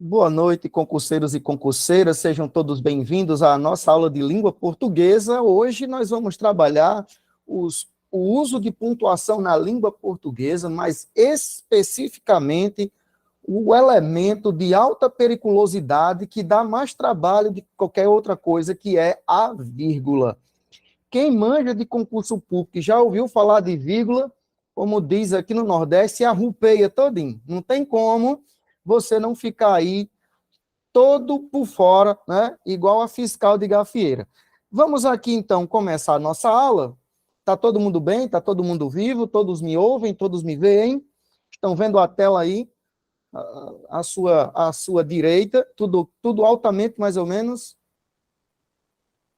Boa noite, concurseiros e concurseiras, sejam todos bem-vindos à nossa aula de língua portuguesa. Hoje nós vamos trabalhar o uso de pontuação na língua portuguesa, mas especificamente o elemento de alta periculosidade que dá mais trabalho de qualquer outra coisa, que é a vírgula. Quem manja de concurso público já ouviu falar de vírgula, como diz aqui no Nordeste, arrupeia todinho. Não tem como você não ficar aí todo por fora, né? Igual a fiscal de gafieira. Vamos aqui, então, começar a nossa aula. Está todo mundo bem? Está todo mundo vivo? Todos me ouvem? Todos me veem? Estão vendo a tela aí? À sua direita? Tudo altamente, mais ou menos?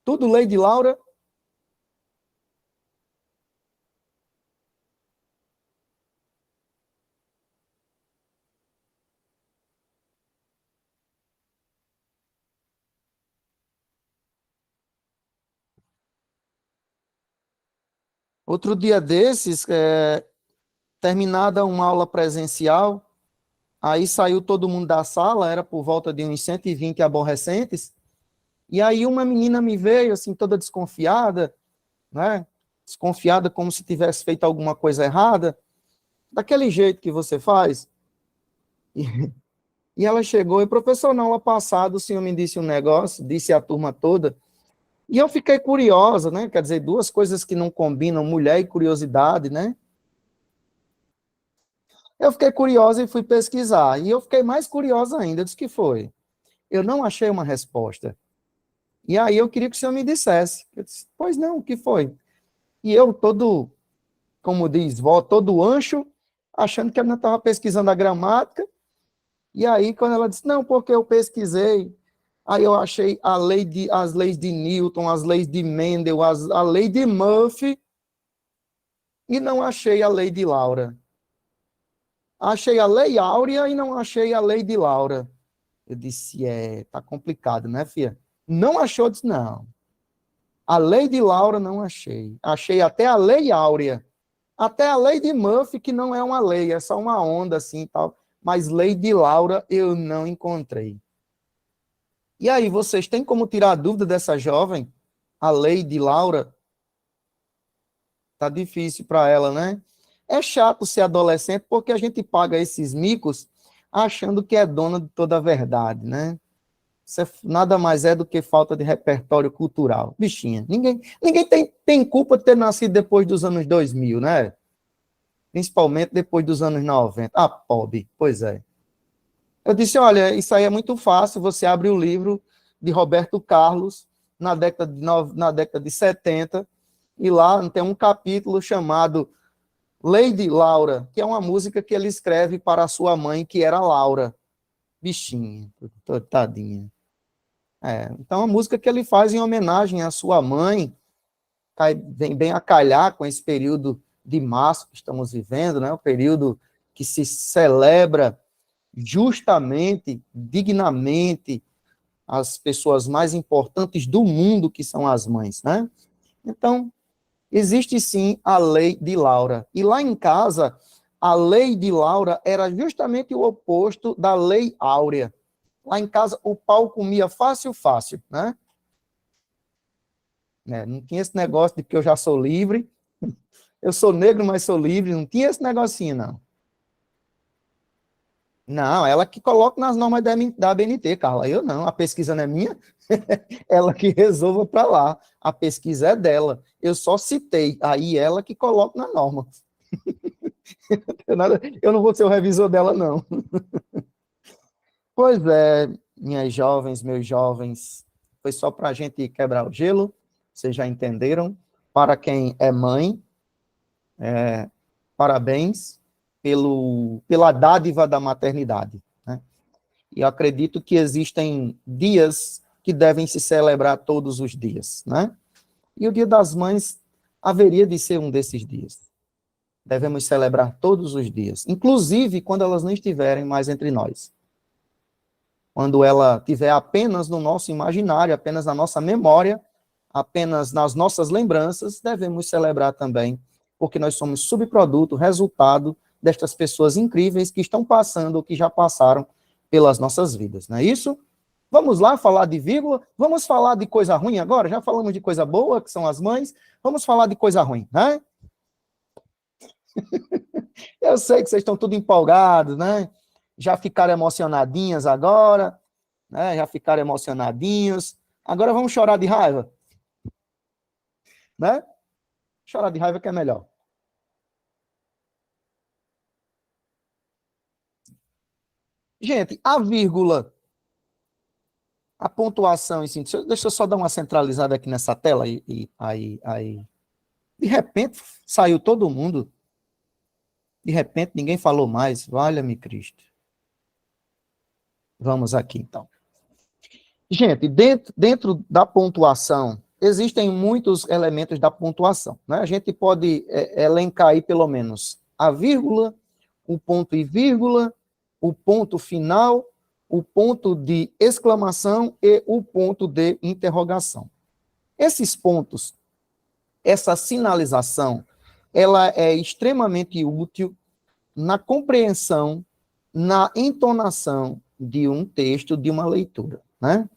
Tudo Lady Laura? Outro dia desses, terminada uma aula presencial, aí saiu todo mundo da sala, era por volta de uns 120 aborrecentes, e aí uma menina me veio, assim, toda desconfiada, né? Desconfiada como se tivesse feito alguma coisa errada, daquele jeito que você faz. E ela chegou, e professor, na aula passada o senhor me disse um negócio, disse a turma toda, e eu fiquei curiosa, né? Quer dizer, duas coisas que não combinam, mulher e curiosidade, né? Eu fiquei curiosa e fui pesquisar. E eu fiquei mais curiosa ainda. Eu disse que foi. Eu não achei uma resposta. E aí eu queria que o senhor me dissesse. Eu disse, pois não, o que foi? E eu todo, como diz vó, todo ancho, achando que ela não estava pesquisando a gramática. E aí, quando ela disse, não, porque eu pesquisei, aí eu achei as leis de Newton, as leis de Mendel, a lei de Murphy, e não achei a lei de Laura. Achei a lei áurea e não achei a lei de Laura. Eu disse, tá complicado, né, filha? Não achou? Eu disse, não. A lei de Laura não achei. Achei até a lei áurea. Até a lei de Murphy, que não é uma lei, é só uma onda assim e tal. Mas lei de Laura eu não encontrei. E aí, vocês têm como tirar a dúvida dessa jovem? A lei de Laura? Tá difícil para ela, né? É chato ser adolescente porque a gente paga esses micos achando que é dona de toda a verdade, né? Isso nada mais é do que falta de repertório cultural. Bichinha, ninguém tem culpa de ter nascido depois dos anos 2000, né? Principalmente depois dos anos 90. Ah, pobre, pois é. Eu disse, olha, isso aí é muito fácil, você abre o livro de Roberto Carlos, na década de 70, e lá tem um capítulo chamado Lady Laura, que é uma música que ele escreve para a sua mãe, que era Laura. Bichinha, tadinha. Então, a música que ele faz em homenagem à sua mãe, vem bem a calhar com esse período de março que estamos vivendo, né? O período que se celebra justamente, dignamente, as pessoas mais importantes do mundo, que são as mães, né? Então, existe sim a lei de Laura. E lá em casa, a lei de Laura era justamente o oposto da lei áurea. Lá em casa, o pau comia fácil, fácil, né? Não tinha esse negócio de que eu já sou livre, eu sou negro, mas sou livre, não tinha esse negocinho, não. Não, ela que coloca nas normas da ABNT, Carla, eu não, a pesquisa não é minha, ela que resolva para lá, a pesquisa é dela, eu só citei, aí ela que coloca na norma. Eu não vou ser o revisor dela, não. Pois é, minhas jovens, meus jovens, foi só para a gente quebrar o gelo, vocês já entenderam. Para quem é mãe, parabéns pela dádiva da maternidade, né? E eu acredito que existem dias que devem se celebrar todos os dias, né? E o Dia das Mães haveria de ser um desses dias. Devemos celebrar todos os dias, inclusive quando elas não estiverem mais entre nós. Quando ela estiver apenas no nosso imaginário, apenas na nossa memória, apenas nas nossas lembranças, devemos celebrar também, porque nós somos subproduto, resultado destas pessoas incríveis que estão passando ou que já passaram pelas nossas vidas, não é isso? Vamos lá falar de vírgula, vamos falar de coisa ruim agora? Já falamos de coisa boa, que são as mães, vamos falar de coisa ruim, né? Eu sei que vocês estão tudo empolgados, né? Já ficaram emocionadinhas agora, né? Já ficaram emocionadinhos. Agora vamos chorar de raiva, né? Chorar de raiva que é melhor. Gente, a vírgula, a pontuação, assim, deixa eu só dar uma centralizada aqui nessa tela aí. De repente saiu todo mundo. De repente ninguém falou mais. Valha-me Cristo. Vamos aqui então. Gente, dentro da pontuação, existem muitos elementos da pontuação, né? A gente pode elencar aí pelo menos a vírgula, o ponto e vírgula, o ponto final, o ponto de exclamação e o ponto de interrogação. Esses pontos, essa sinalização, ela é extremamente útil na compreensão, na entonação de um texto, de uma leitura, né?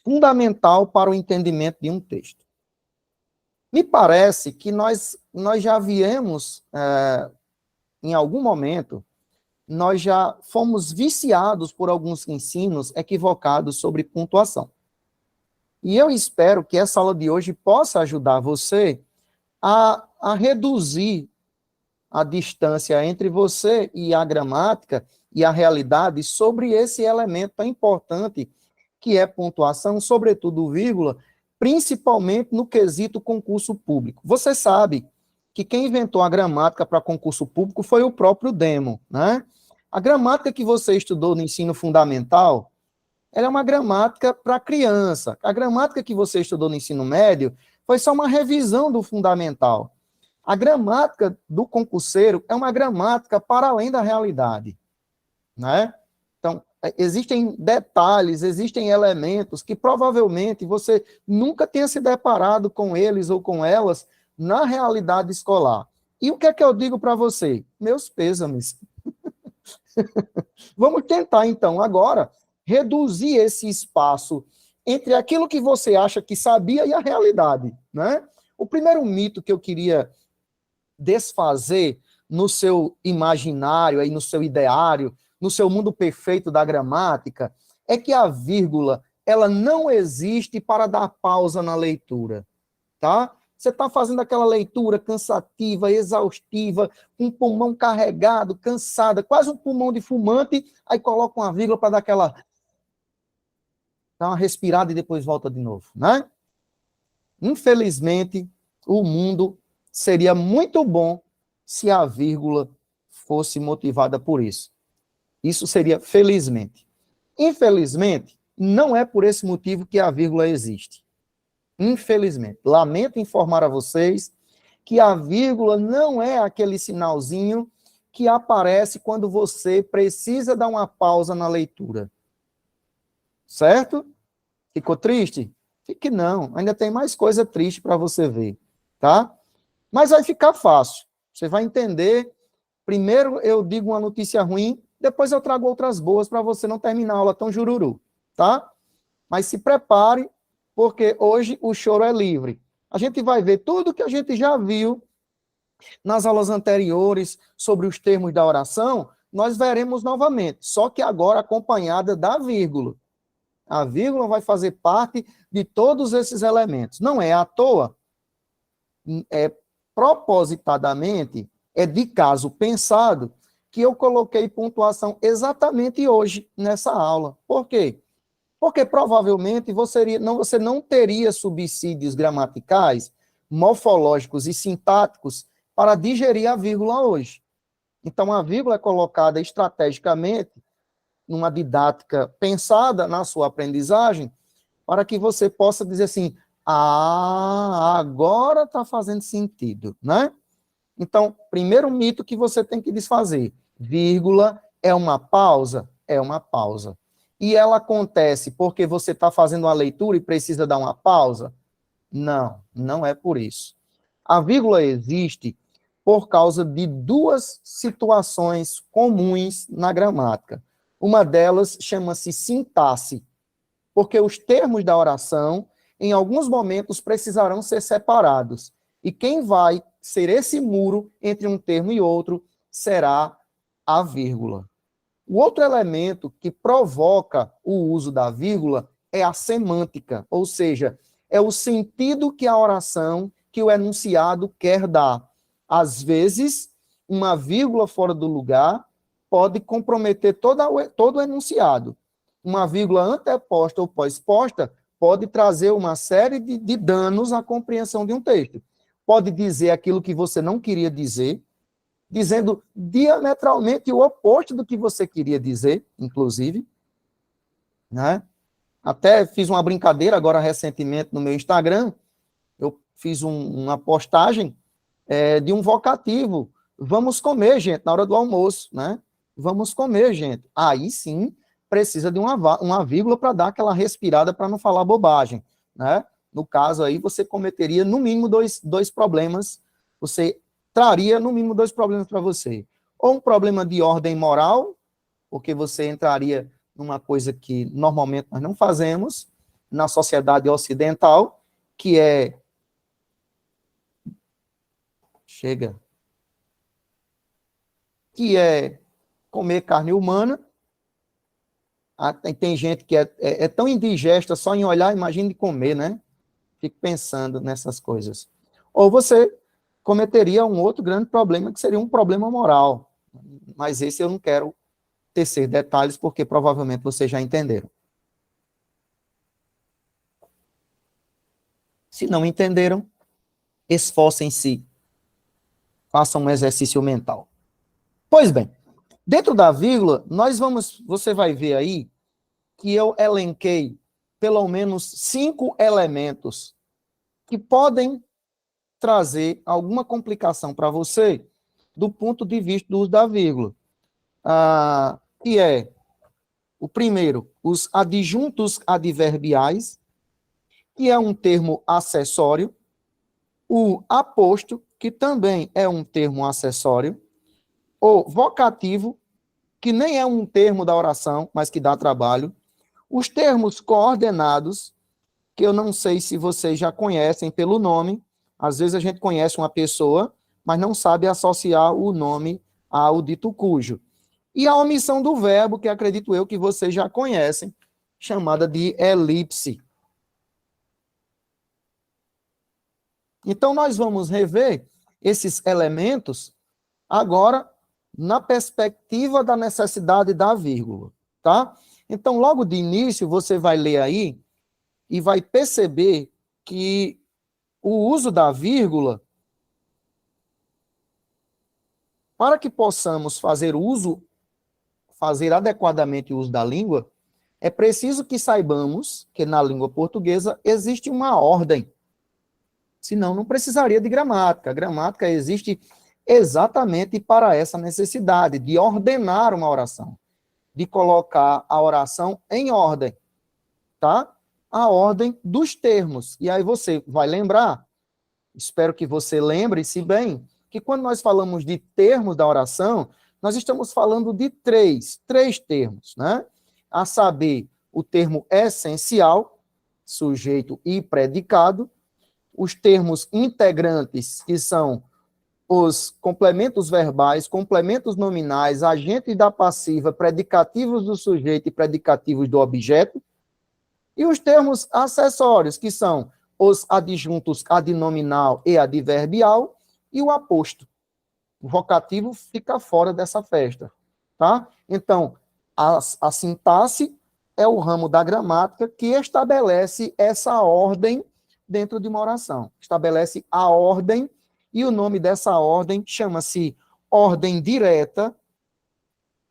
Fundamental para o entendimento de um texto. Me parece que nós já viemos, em algum momento, nós já fomos viciados por alguns ensinos equivocados sobre pontuação. E eu espero que essa aula de hoje possa ajudar você a reduzir a distância entre você e a gramática e a realidade sobre esse elemento tão importante que é pontuação, sobretudo vírgula, principalmente no quesito concurso público. Você sabe que quem inventou a gramática para concurso público foi o próprio Demo, né? A gramática que você estudou no ensino fundamental, ela é uma gramática para criança. A gramática que você estudou no ensino médio foi só uma revisão do fundamental. A gramática do concurseiro é uma gramática para além da realidade, né? Então, existem detalhes, existem elementos que provavelmente você nunca tenha se deparado com eles ou com elas na realidade escolar. E o que é que eu digo para você? Meus pêsames. Vamos tentar, então, agora, reduzir esse espaço entre aquilo que você acha que sabia e a realidade, né? O primeiro mito que eu queria desfazer no seu imaginário, aí no seu ideário, no seu mundo perfeito da gramática, é que a vírgula, ela não existe para dar pausa na leitura, tá? Você está fazendo aquela leitura cansativa, exaustiva, com o pulmão carregado, cansada, quase um pulmão de fumante, aí coloca uma vírgula para dar uma respirada e depois volta de novo, né? Infelizmente, o mundo seria muito bom se a vírgula fosse motivada por isso. Isso seria felizmente. Infelizmente, não é por esse motivo que a vírgula existe. Infelizmente. Lamento informar a vocês que a vírgula não é aquele sinalzinho que aparece quando você precisa dar uma pausa na leitura. Certo? Ficou triste? Fique não. Ainda tem mais coisa triste para você ver. Tá? Mas vai ficar fácil. Você vai entender. Primeiro eu digo uma notícia ruim, depois eu trago outras boas para você não terminar a aula tão jururu, tá? Mas se prepare, porque hoje o choro é livre. A gente vai ver tudo que a gente já viu nas aulas anteriores sobre os termos da oração, nós veremos novamente, só que agora acompanhada da vírgula. A vírgula vai fazer parte de todos esses elementos. Não é à toa, é propositadamente, é de caso pensado, que eu coloquei pontuação exatamente hoje nessa aula. Por quê? Porque provavelmente você não teria subsídios gramaticais, morfológicos e sintáticos para digerir a vírgula hoje. Então, a vírgula é colocada estrategicamente numa didática pensada na sua aprendizagem para que você possa dizer assim, agora está fazendo sentido, né? Então, primeiro mito que você tem que desfazer, vírgula é uma pausa? É uma pausa. E ela acontece porque você está fazendo uma leitura e precisa dar uma pausa? Não, não é por isso. A vírgula existe por causa de duas situações comuns na gramática. Uma delas chama-se sintaxe, porque os termos da oração, em alguns momentos, precisarão ser separados. E quem vai ser esse muro entre um termo e outro será a vírgula. O outro elemento que provoca o uso da vírgula é a semântica, ou seja, é o sentido que a oração, que o enunciado quer dar. Às vezes, uma vírgula fora do lugar pode comprometer todo o enunciado. Uma vírgula anteposta ou pós-posta pode trazer uma série de danos à compreensão de um texto. Pode dizer aquilo que você não queria dizer, dizendo diametralmente o oposto do que você queria dizer, inclusive, né? Até fiz uma brincadeira agora recentemente no meu Instagram, eu fiz uma postagem de um vocativo, vamos comer, gente, na hora do almoço, né? Vamos comer, gente. Aí sim, precisa de uma vírgula para dar aquela respirada para não falar bobagem, né? No caso aí, você cometeria no mínimo dois problemas, você traria no mínimo dois problemas para você. Ou um problema de ordem moral, porque você entraria numa coisa que normalmente nós não fazemos na sociedade ocidental, que é... que é comer carne humana. Tem gente que é tão indigesta só em olhar, imagina de comer, né? Fico pensando nessas coisas. Ou você cometeria um outro grande problema, que seria um problema moral. Mas esse eu não quero tecer detalhes, porque provavelmente vocês já entenderam. Se não entenderam, esforcem-se, façam um exercício mental. Pois bem, dentro da vírgula, você vai ver aí que eu elenquei pelo menos 5 elementos que podem trazer alguma complicação para você do ponto de vista do uso da vírgula. Que é, o primeiro, os adjuntos adverbiais, que é um termo acessório, o aposto, que também é um termo acessório, o vocativo, que nem é um termo da oração, mas que dá trabalho, os termos coordenados, que eu não sei se vocês já conhecem pelo nome, às vezes a gente conhece uma pessoa, mas não sabe associar o nome ao dito cujo. E a omissão do verbo, que acredito eu que vocês já conhecem, chamada de elipse. Então, nós vamos rever esses elementos agora na perspectiva da necessidade da vírgula, tá? Então, logo de início, você vai ler aí e vai perceber que o uso da vírgula, para que possamos fazer adequadamente o uso da língua, é preciso que saibamos que na língua portuguesa existe uma ordem. Senão, não precisaria de gramática. A gramática existe exatamente para essa necessidade de ordenar uma oração, de colocar a oração em ordem, tá? A ordem dos termos. E aí você vai lembrar, espero que você lembre-se bem, que quando nós falamos de termos da oração, nós estamos falando de três termos, né? A saber, o termo essencial, sujeito e predicado, os termos integrantes, que são os complementos verbais, complementos nominais, agentes da passiva, predicativos do sujeito e predicativos do objeto, e os termos acessórios, que são os adjuntos adnominal e adverbial, e o aposto. O vocativo fica fora dessa festa, tá? Então, a sintaxe é o ramo da gramática que estabelece essa ordem dentro de uma oração. Estabelece a ordem, e o nome dessa ordem chama-se ordem direta,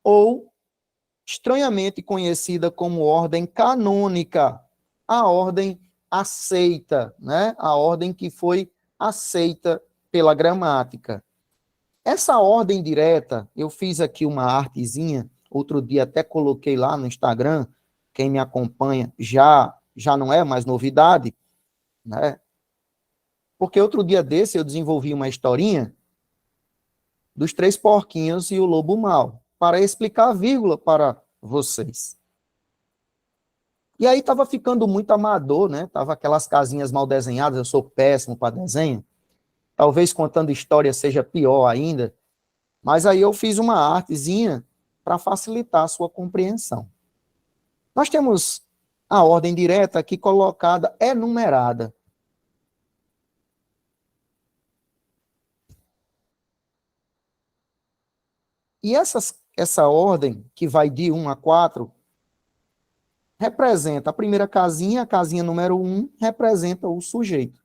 ou estranhamente conhecida como ordem canônica, a ordem aceita, né? A ordem que foi aceita pela gramática. Essa ordem direta, eu fiz aqui uma artezinha, outro dia até coloquei lá no Instagram, quem me acompanha já não é mais novidade, né? Porque outro dia desse eu desenvolvi uma historinha dos Três Porquinhos e o Lobo Mau, para explicar a vírgula para vocês. E aí estava ficando muito amador, né? Tava aquelas casinhas mal desenhadas, eu sou péssimo para desenho. Talvez contando história seja pior ainda, mas aí eu fiz uma artezinha para facilitar a sua compreensão. Nós temos a ordem direta aqui colocada, enumerada. E essa ordem, que vai de 1 a 4, representa a primeira casinha, a casinha número 1, representa o sujeito.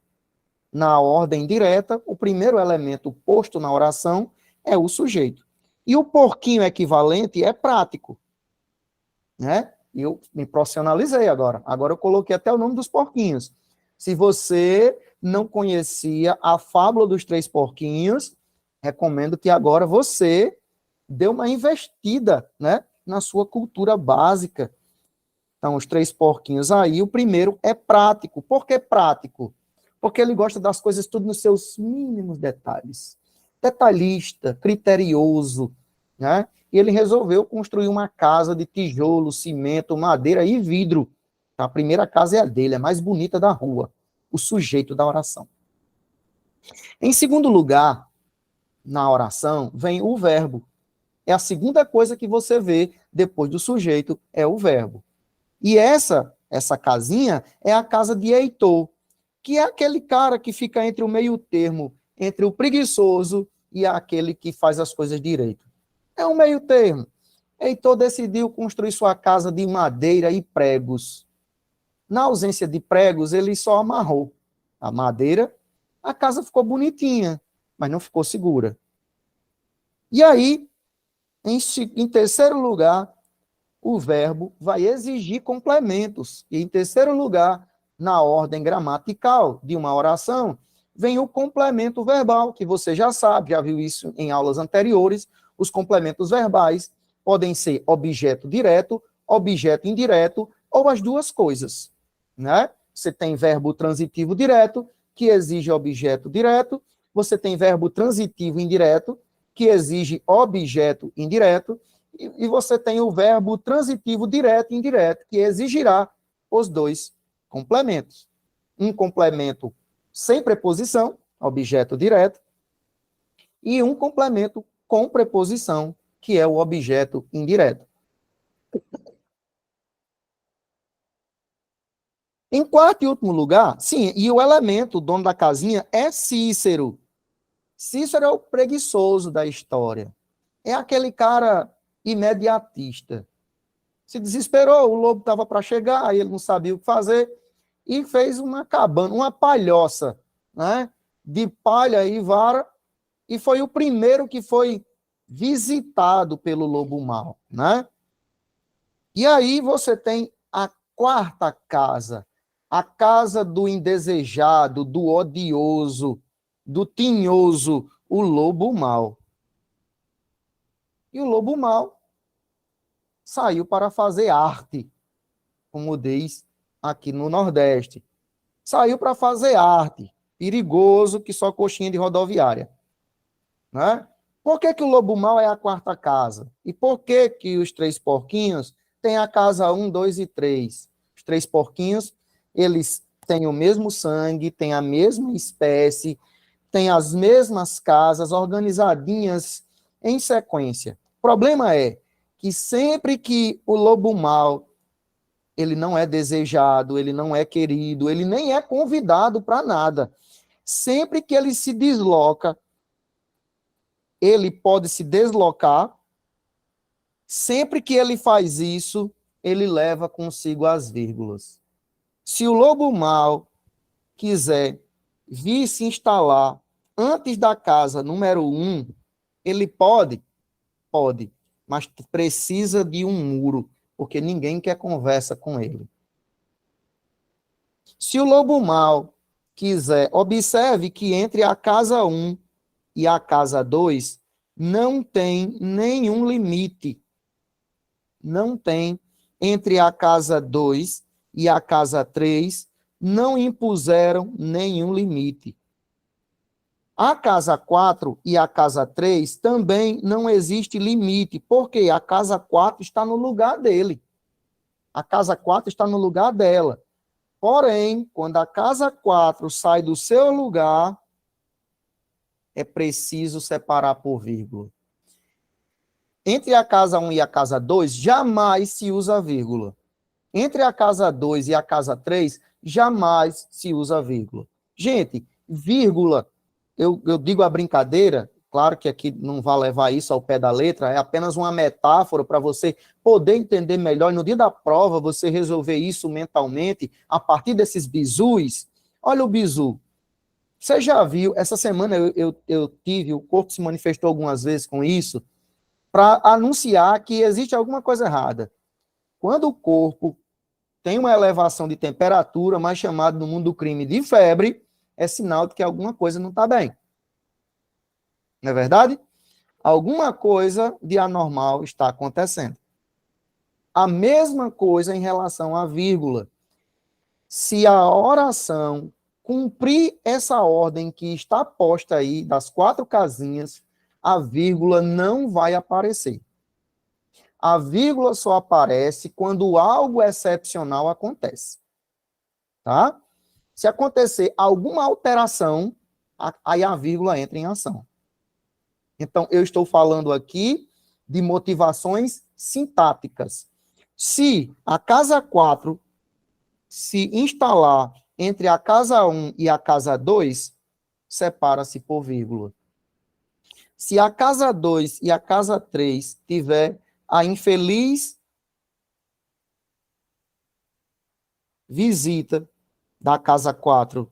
Na ordem direta, o primeiro elemento posto na oração é o sujeito. E o porquinho equivalente é prático, né? Eu me profissionalizei agora. Agora eu coloquei até o nome dos porquinhos. Se você não conhecia a fábula dos Três Porquinhos, recomendo que agora você dê uma investida, né, na sua cultura básica. Então, os Três Porquinhos aí, o primeiro é prático. Por que prático? Porque ele gosta das coisas tudo nos seus mínimos detalhes. Detalhista, criterioso, né? E ele resolveu construir uma casa de tijolo, cimento, madeira e vidro. A primeira casa é a dele, a mais bonita da rua, o sujeito da oração. Em segundo lugar, na oração, vem o verbo. É a segunda coisa que você vê depois do sujeito, é o verbo. E essa casinha é a casa de Heitor, que é aquele cara que fica entre o meio termo, entre o preguiçoso e aquele que faz as coisas direito. É um meio termo. Heitor decidiu construir sua casa de madeira e pregos. Na ausência de pregos, ele só amarrou a madeira, a casa ficou bonitinha, mas não ficou segura. E aí, em terceiro lugar, o verbo vai exigir complementos. E em terceiro lugar, na ordem gramatical de uma oração, vem o complemento verbal, que você já sabe, já viu isso em aulas anteriores. Os complementos verbais podem ser objeto direto, objeto indireto, ou as duas coisas, né? Você tem verbo transitivo direto, que exige objeto direto, você tem verbo transitivo indireto, que exige objeto indireto, e você tem o verbo transitivo direto e indireto, que exigirá os dois complementos. Um complemento sem preposição, objeto direto, e um complemento com preposição, que é o objeto indireto. Em quarto e último lugar, sim, e o elemento, o dono da casinha, é Cícero. Cícero é o preguiçoso da história. É aquele cara imediatista. Se desesperou, o lobo estava para chegar, aí ele não sabia o que fazer, e fez uma cabana, uma palhoça, né, de palha e vara, e foi o primeiro que foi visitado pelo lobo mau, né? E aí você tem a quarta casa, a casa do indesejado, do odioso, do tinhoso, o lobo mau. E o lobo mau saiu para fazer arte, como diz aqui no Nordeste. Saiu para fazer arte, perigoso que só coxinha de rodoviária, né? Por que que o lobo mau é a quarta casa? E por que que os Três Porquinhos têm a casa 1, 2 e 3? Os Três Porquinhos, eles têm o mesmo sangue, têm a mesma espécie, têm as mesmas casas organizadinhas em sequência. O problema é que sempre que o lobo mau, ele não é desejado, ele não é querido, ele nem é convidado para nada. Sempre que ele se desloca, ele pode se deslocar. Sempre que ele faz isso, ele leva consigo as vírgulas. Se o lobo mau quiser vir se instalar antes da casa número 1, ele pode, mas precisa de um muro, porque ninguém quer conversa com ele. Se o lobo mau quiser, observe que entre a casa 1 e a casa 2 não tem nenhum limite. Não tem. Entre a casa 2 e a casa 3 não impuseram nenhum limite. A casa 4 e a casa 3 também não existe limite, porque a casa 4 está no lugar dele. A casa 4 está no lugar dela. Porém, quando a casa 4 sai do seu lugar, é preciso separar por vírgula. Entre a casa 1 e a casa 2, jamais se usa vírgula. Entre a casa 2 e a casa 3, jamais se usa vírgula. Gente, vírgula, eu digo a brincadeira, claro que aqui não vai levar isso ao pé da letra, é apenas uma metáfora para você poder entender melhor, e no dia da prova você resolver isso mentalmente, a partir desses bizus. Olha o bizu. Você já viu, essa semana eu tive, o corpo se manifestou algumas vezes com isso, para anunciar que existe alguma coisa errada. Quando o corpo tem uma elevação de temperatura, mais chamado no mundo do crime de febre, é sinal de que alguma coisa não está bem. Não é verdade? Alguma coisa de anormal está acontecendo. A mesma coisa em relação à vírgula. Se a oração cumprir essa ordem que está posta aí, das 4 casinhas, a vírgula não vai aparecer. A vírgula só aparece quando algo excepcional acontece. Tá? Se acontecer alguma alteração, aí a vírgula entra em ação. Então, eu estou falando aqui de motivações sintáticas. Se a casa 4 se instalar entre a casa 1 e a casa 2, separa-se por vírgula. Se a casa 2 e a casa 3 tiver a infeliz visita da casa 4,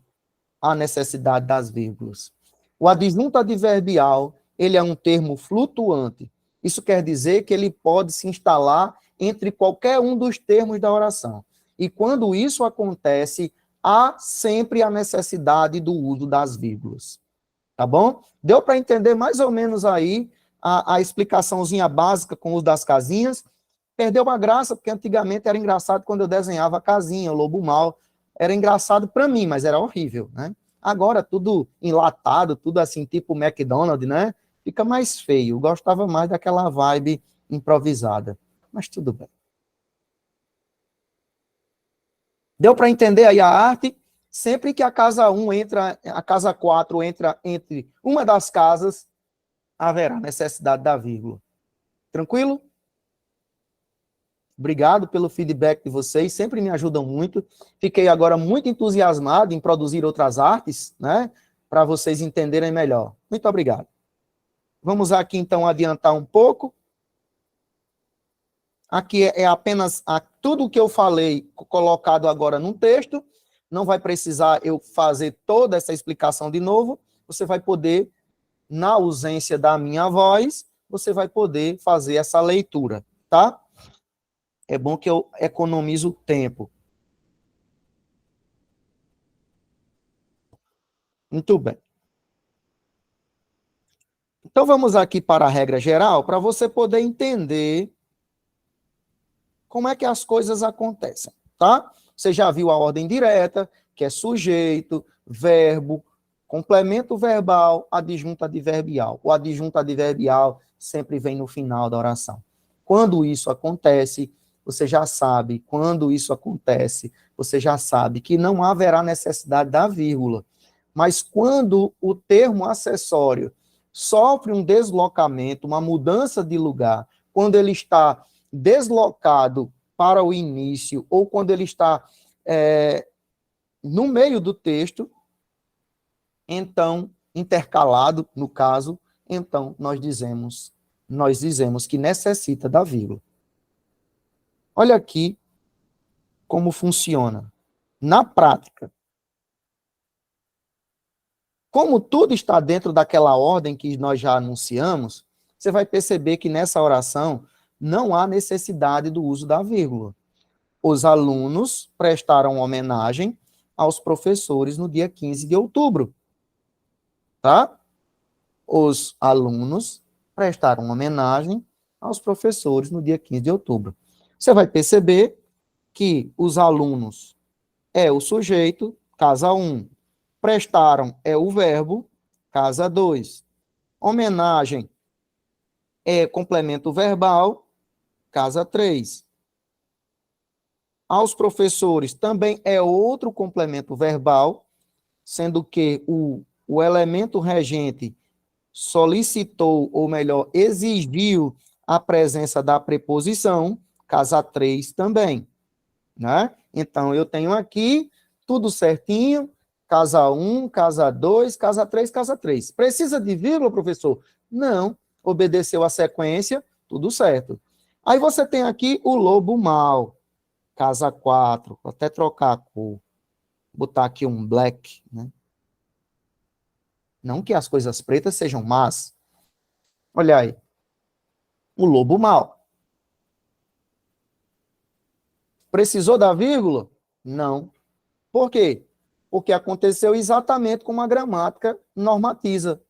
a necessidade das vírgulas. O adjunto adverbial, ele é um termo flutuante. Isso quer dizer que ele pode se instalar entre qualquer um dos termos da oração. E quando isso acontece, há sempre a necessidade do uso das vírgulas. Tá bom? Deu para entender mais ou menos aí a explicaçãozinha básica com o uso das casinhas? Perdeu a graça, porque antigamente era engraçado quando eu desenhava a casinha, o lobo mau. Era engraçado para mim, mas era horrível, né? Agora, tudo enlatado, tudo assim, tipo McDonald's, né? Fica mais feio. Eu gostava mais daquela vibe improvisada. Mas tudo bem. Deu para entender aí a arte? Sempre que a casa 1 entra, a casa 4 entra entre uma das casas, haverá necessidade da vírgula. Tranquilo? Obrigado pelo feedback de vocês, sempre me ajudam muito. Fiquei agora muito entusiasmado em produzir outras artes, né? Para vocês entenderem melhor. Muito obrigado. Vamos aqui, então, adiantar um pouco. Aqui é apenas tudo o que eu falei colocado agora num texto. Não vai precisar eu fazer toda essa explicação de novo. Você vai poder, na ausência da minha voz, você vai poder fazer essa leitura, tá? É bom que eu economizo tempo. Muito bem. Então, vamos aqui para a regra geral, para você poder entender como é que as coisas acontecem, tá? Você já viu a ordem direta, que é sujeito, verbo, complemento verbal, adjunto adverbial. O adjunto adverbial sempre vem no final da oração. Quando isso acontece, você já sabe, quando isso acontece, você já sabe que não haverá necessidade da vírgula. Mas quando o termo acessório sofre um deslocamento, uma mudança de lugar, quando ele está deslocado para o início, ou quando ele está no meio do texto, então, intercalado, no caso, então nós dizemos que necessita da vírgula. Olha aqui como funciona. Na prática, como tudo está dentro daquela ordem que nós já anunciamos, você vai perceber que nessa oração não há necessidade do uso da vírgula. Os alunos prestaram homenagem aos professores no dia 15 de outubro. Tá? Os alunos prestaram homenagem aos professores no dia 15 de outubro. Você vai perceber que os alunos é o sujeito, casa 1. Prestaram é o verbo, casa 2. Homenagem é complemento verbal, casa 3. Aos professores também é outro complemento verbal, sendo que o elemento regente solicitou, ou melhor, exigiu a presença da preposição, casa 3 também, né? Então, eu tenho aqui tudo certinho, casa 1, casa 2, casa 3, casa 3. Precisa de vírgula, professor? Não. Obedeceu a sequência, tudo certo. Aí você tem aqui o lobo mau, casa 4. Vou até trocar a cor. Botar aqui um black, né? Não que as coisas pretas sejam más. Olha aí. O lobo mau. Precisou da vírgula? Não. Por quê? Porque aconteceu exatamente como a gramática normatiza.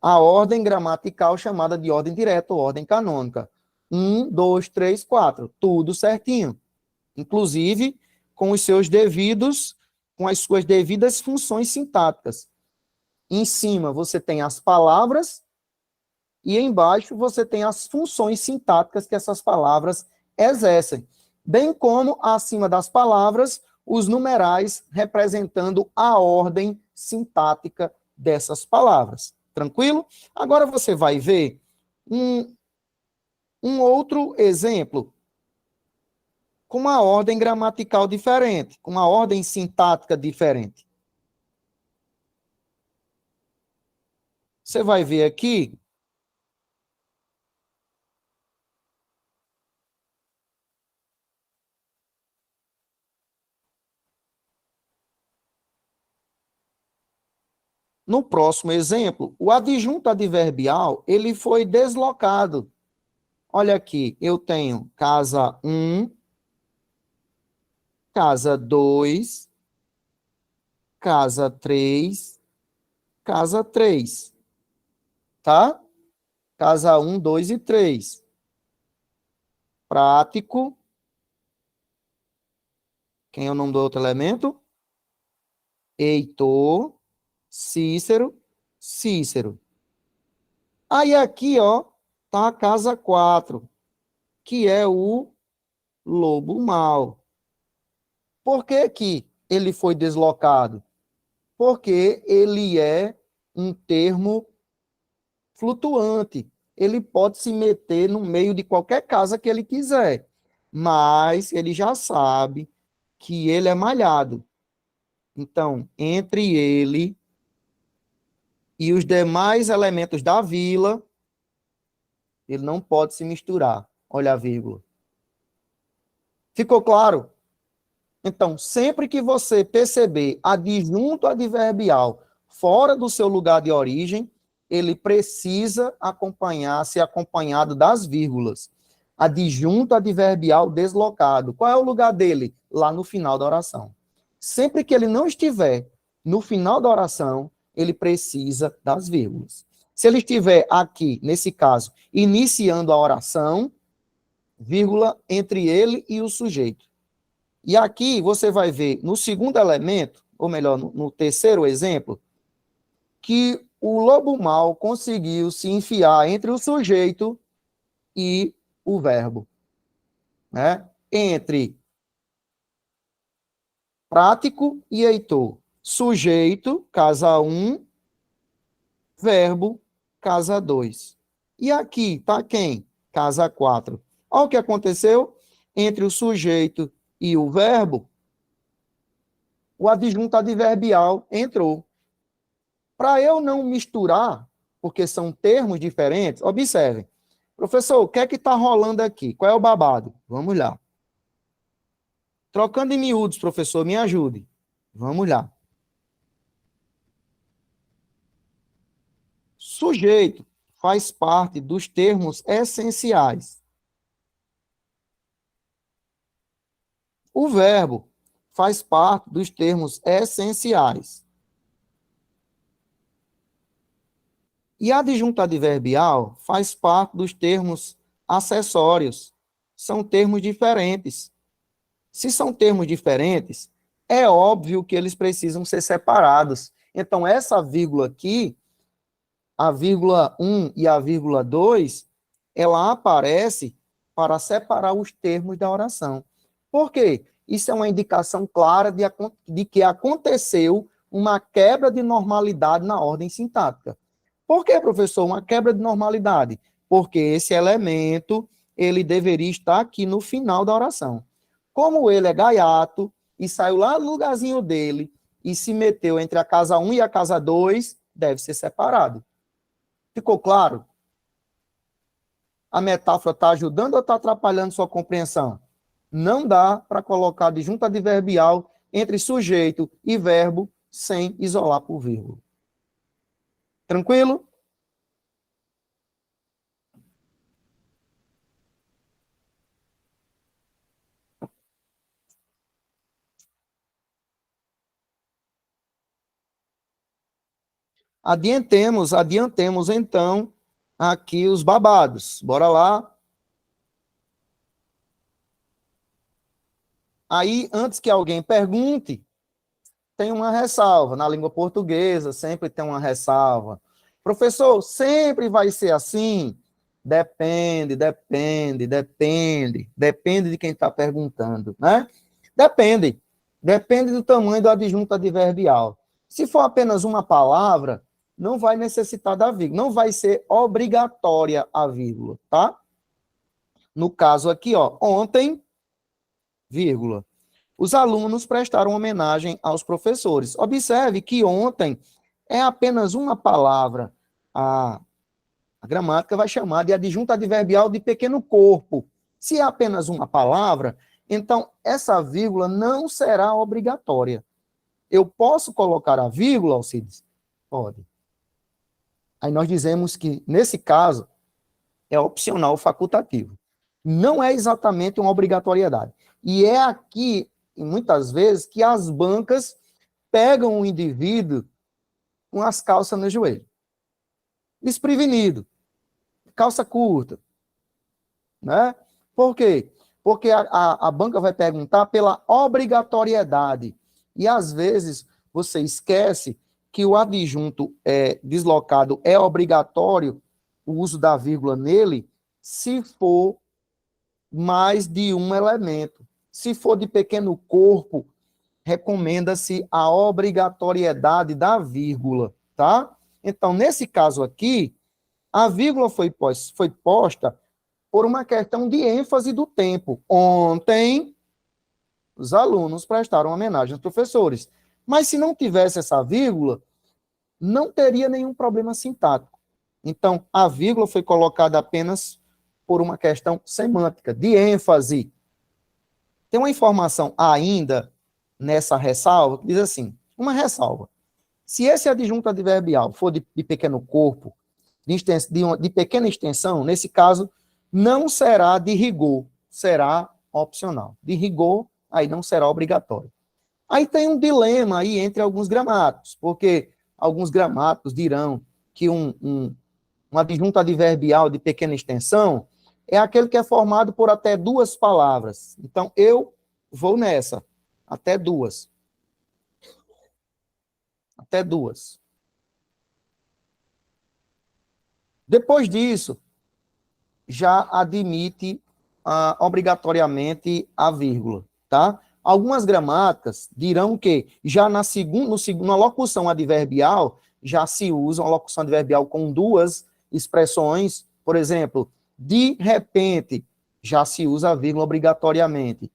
A ordem gramatical chamada de ordem direta ou ordem canônica. 1, 2, 3, 4. Tudo certinho. Inclusive com os seus devidos, com as suas devidas funções sintáticas. Em cima você tem as palavras e embaixo você tem as funções sintáticas que essas palavras exercem. Bem como acima das palavras, os numerais representando a ordem sintática dessas palavras. Tranquilo? Agora você vai ver um outro exemplo com uma ordem gramatical diferente, com uma ordem sintática diferente. Você vai ver aqui no próximo exemplo, o adjunto adverbial, ele foi deslocado. Olha aqui, eu tenho casa 1, casa 2, casa 3, casa 3. Tá? Casa 1, 2 e 3. Prático. Quem é o nome do outro elemento? Heitor, Cícero, Cícero. Aí aqui, ó, tá a casa 4, que é o lobo mau. Por que que ele foi deslocado? Porque ele é um termo flutuante. Ele pode se meter no meio de qualquer casa que ele quiser, mas ele já sabe que ele é malhado. Então, entre ele e os demais elementos da vila, ele não pode se misturar. Olha a vírgula. Ficou claro? Então, sempre que você perceber adjunto adverbial fora do seu lugar de origem, ele precisa ser acompanhado das vírgulas. Adjunto adverbial deslocado. Qual é o lugar dele? Lá no final da oração. Sempre que ele não estiver no final da oração, ele precisa das vírgulas. Se ele estiver aqui, nesse caso, iniciando a oração, vírgula entre ele e o sujeito. E aqui você vai ver no segundo elemento, ou melhor, no terceiro exemplo, que o lobo mau conseguiu se enfiar entre o sujeito e o verbo, né? Entre prático e Heitor. Sujeito, casa 1, verbo, casa 2. E aqui tá quem? Casa 4. Olha o que aconteceu entre o sujeito e o verbo, o adjunto adverbial entrou. Para eu não misturar, porque são termos diferentes, observem. Professor, o que é que está rolando aqui? Qual é o babado? Vamos lá. Trocando em miúdos, professor, me ajude. Vamos lá. Sujeito faz parte dos termos essenciais. O verbo faz parte dos termos essenciais. E a adjunto adverbial faz parte dos termos acessórios. São termos diferentes. Se são termos diferentes, é óbvio que eles precisam ser separados. Então, essa vírgula aqui, a vírgula 1 e a vírgula 2, ela aparece para separar os termos da oração. Por quê? Isso é uma indicação clara de que aconteceu uma quebra de normalidade na ordem sintática. Por que, professor, uma quebra de normalidade? Porque esse elemento, ele deveria estar aqui no final da oração. Como ele é gaiato e saiu lá no lugarzinho dele e se meteu entre a casa 1 e a casa 2, deve ser separado. Ficou claro? A metáfora está ajudando ou está atrapalhando sua compreensão? Não dá para colocar adjunto adverbial entre sujeito e verbo sem isolar por vírgula. Tranquilo? Adiantemos então aqui os babados. Bora lá. Aí, antes que alguém pergunte, tem uma ressalva. Na língua portuguesa, sempre tem uma ressalva. Professor, sempre vai ser assim? Depende de quem está perguntando, né? Depende do tamanho do adjunto adverbial. Se for apenas uma palavra, não vai necessitar da vírgula, não vai ser obrigatória a vírgula, tá? No caso aqui, ó, ontem, vírgula. Os alunos prestaram homenagem aos professores. Observe que ontem é apenas uma palavra. A gramática vai chamar de adjunto adverbial de pequeno corpo. Se é apenas uma palavra, então essa vírgula não será obrigatória. Eu posso colocar a vírgula, Alcides? Pode. Aí nós dizemos que, nesse caso, é opcional facultativo. Não é exatamente uma obrigatoriedade. E é aqui, muitas vezes, que as bancas pegam o indivíduo com as calças no joelho. Desprevenido. Calça curta. Né? Por quê? Porque a banca vai perguntar pela obrigatoriedade. E, às vezes, você esquece que o adjunto deslocado é obrigatório, o uso da vírgula nele, se for mais de um elemento. Se for de pequeno corpo, recomenda-se a obrigatoriedade da vírgula, tá? Então, nesse caso aqui, a vírgula foi posta por uma questão de ênfase do tempo. Ontem, os alunos prestaram homenagem aos professores. Mas se não tivesse essa vírgula, não teria nenhum problema sintático. Então, a vírgula foi colocada apenas por uma questão semântica, de ênfase. Tem uma informação ainda nessa ressalva, que diz assim, uma ressalva. Se esse adjunto adverbial for de pequeno corpo, de pequena extensão, nesse caso, não será de rigor, será opcional. De rigor, aí não será obrigatório. Aí tem um dilema aí entre alguns gramáticos, porque alguns gramáticos dirão que um adjunto adverbial de pequena extensão é aquele que é formado por até duas palavras. Então, eu vou nessa, até duas. Até duas. Depois disso, já admite obrigatoriamente a vírgula, tá? Algumas gramáticas dirão que já na locução adverbial já se usa uma locução adverbial com duas expressões, por exemplo, de repente já se usa a vírgula obrigatoriamente.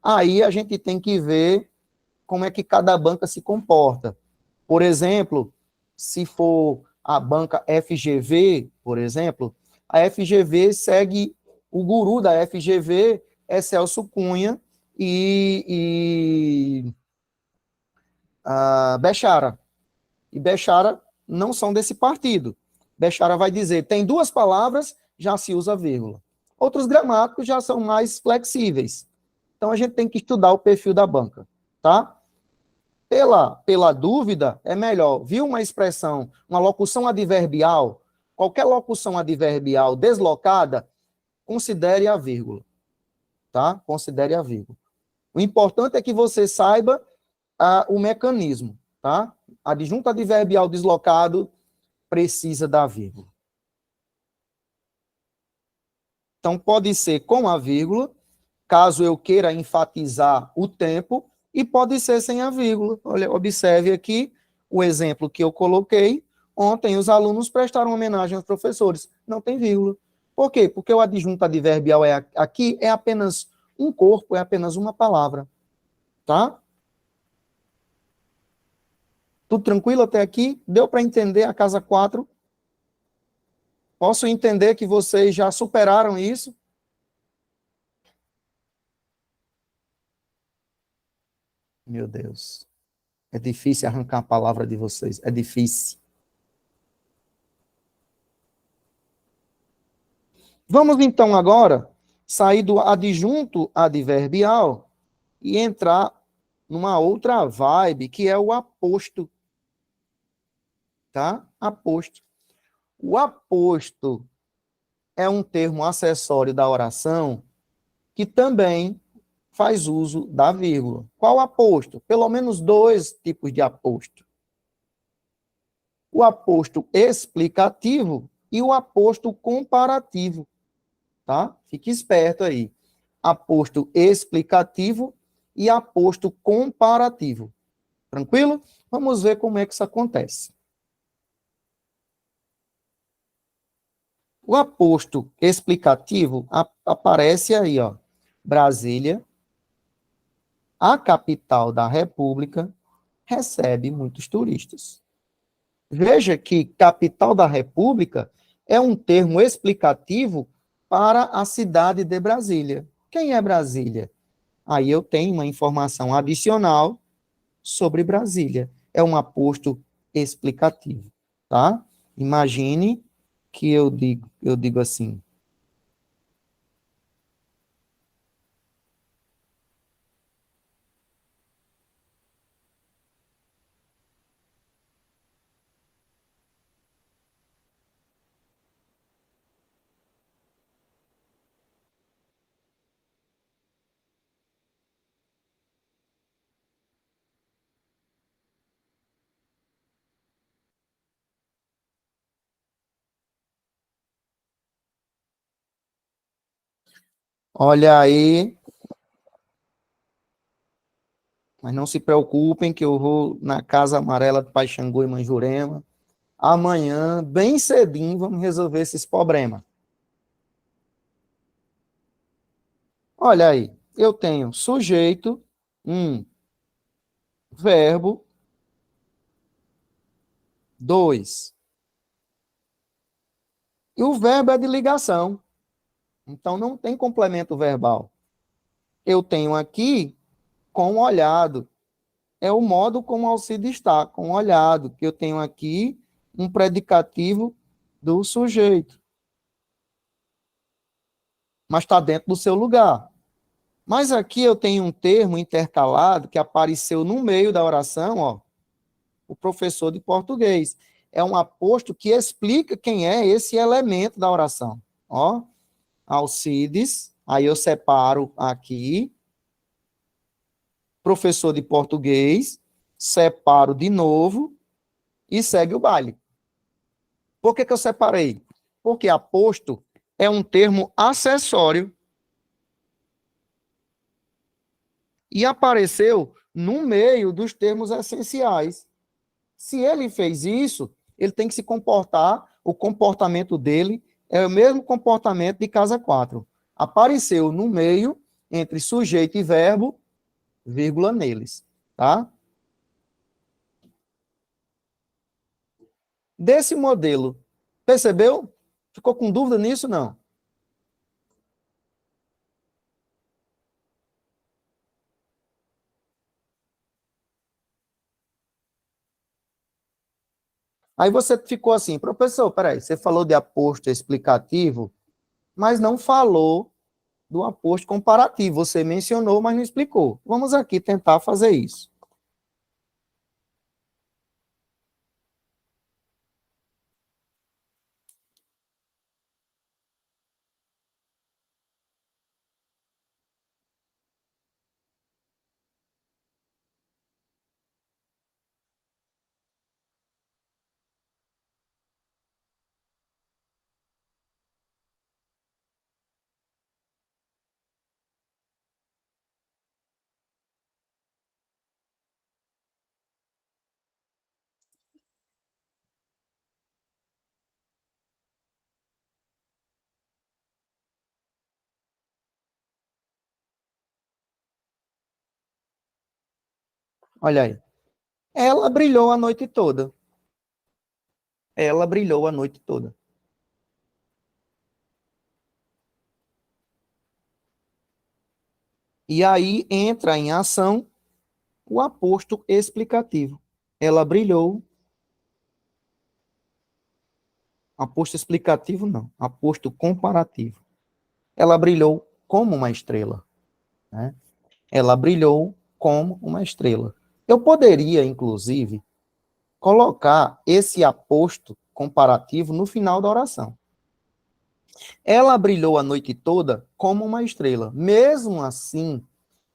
Aí a gente tem que ver como é que cada banca se comporta. Por exemplo, se for a banca FGV, por exemplo, a FGV segue o guru da FGV é Celso Cunha e Bechara. E Bechara não são desse partido. Bechara vai dizer, tem duas palavras, já se usa vírgula. Outros gramáticos já são mais flexíveis. Então, a gente tem que estudar o perfil da banca, tá? Pela dúvida, é melhor, viu uma expressão, uma locução adverbial, qualquer locução adverbial deslocada, considere a vírgula, tá? Considere a vírgula. O importante é que você saiba o mecanismo, tá? Adjunto adverbial deslocado precisa da vírgula. Então, pode ser com a vírgula, caso eu queira enfatizar o tempo, e pode ser sem a vírgula. Olha, observe aqui o exemplo que eu coloquei. Ontem, os alunos prestaram homenagem aos professores. Não tem vírgula. Por quê? Porque o adjunto adverbial aqui é apenas um corpo, é apenas uma palavra. Tá? Tudo tranquilo até aqui? Deu para entender a casa 4? Posso entender que vocês já superaram isso? Meu Deus. É difícil arrancar a palavra de vocês. É difícil. Vamos então agora sair do adjunto adverbial e entrar numa outra vibe, que é o aposto. Tá? Aposto. O aposto é um termo acessório da oração que também faz uso da vírgula. Qual aposto? Pelo menos dois tipos de aposto. O aposto explicativo e o aposto comparativo, tá? Fique esperto aí. Aposto explicativo e aposto comparativo. Tranquilo? Vamos ver como é que isso acontece. O aposto explicativo aparece aí, ó. Brasília, a capital da República, recebe muitos turistas. Veja que capital da República é um termo explicativo para a cidade de Brasília. Quem é Brasília? Aí eu tenho uma informação adicional sobre Brasília. É um aposto explicativo, tá? Imagine que eu digo assim. Olha aí, mas não se preocupem que eu vou na Casa Amarela de Paixangô e Manjurema. Amanhã, bem cedinho, vamos resolver esses problemas. Olha aí, eu tenho sujeito, verbo, dois. E o verbo é de ligação, então não tem complemento verbal. Eu tenho aqui com olhado, é o modo como Alcide está, com olhado, que eu tenho aqui um predicativo do sujeito, mas está dentro do seu lugar. Mas aqui eu tenho um termo intercalado que apareceu no meio da oração, ó, o professor de português. É um aposto que explica quem é esse elemento da oração. Ó, Alcides, aí eu separo aqui, professor de português, separo de novo e segue o baile. Por que eu separei? Porque aposto é um termo acessório e apareceu no meio dos termos essenciais. Se ele fez isso, ele tem que se comportar, o comportamento dele é o mesmo comportamento de casa 4. Apareceu no meio, entre sujeito e verbo, vírgula neles, tá? Desse modelo, percebeu? Ficou com dúvida nisso? Não. Aí você ficou assim, professor, peraí, você falou de aposto explicativo, mas não falou do aposto comparativo. Você mencionou, mas não explicou. Vamos aqui tentar fazer isso. Olha aí. Ela brilhou a noite toda. Ela brilhou a noite toda. E aí entra em ação o aposto explicativo. Ela brilhou. Aposto explicativo, não. Aposto comparativo. Ela brilhou como uma estrela. Né? Ela brilhou como uma estrela. Eu poderia, inclusive, colocar esse aposto comparativo no final da oração. Ela brilhou a noite toda como uma estrela. Mesmo assim,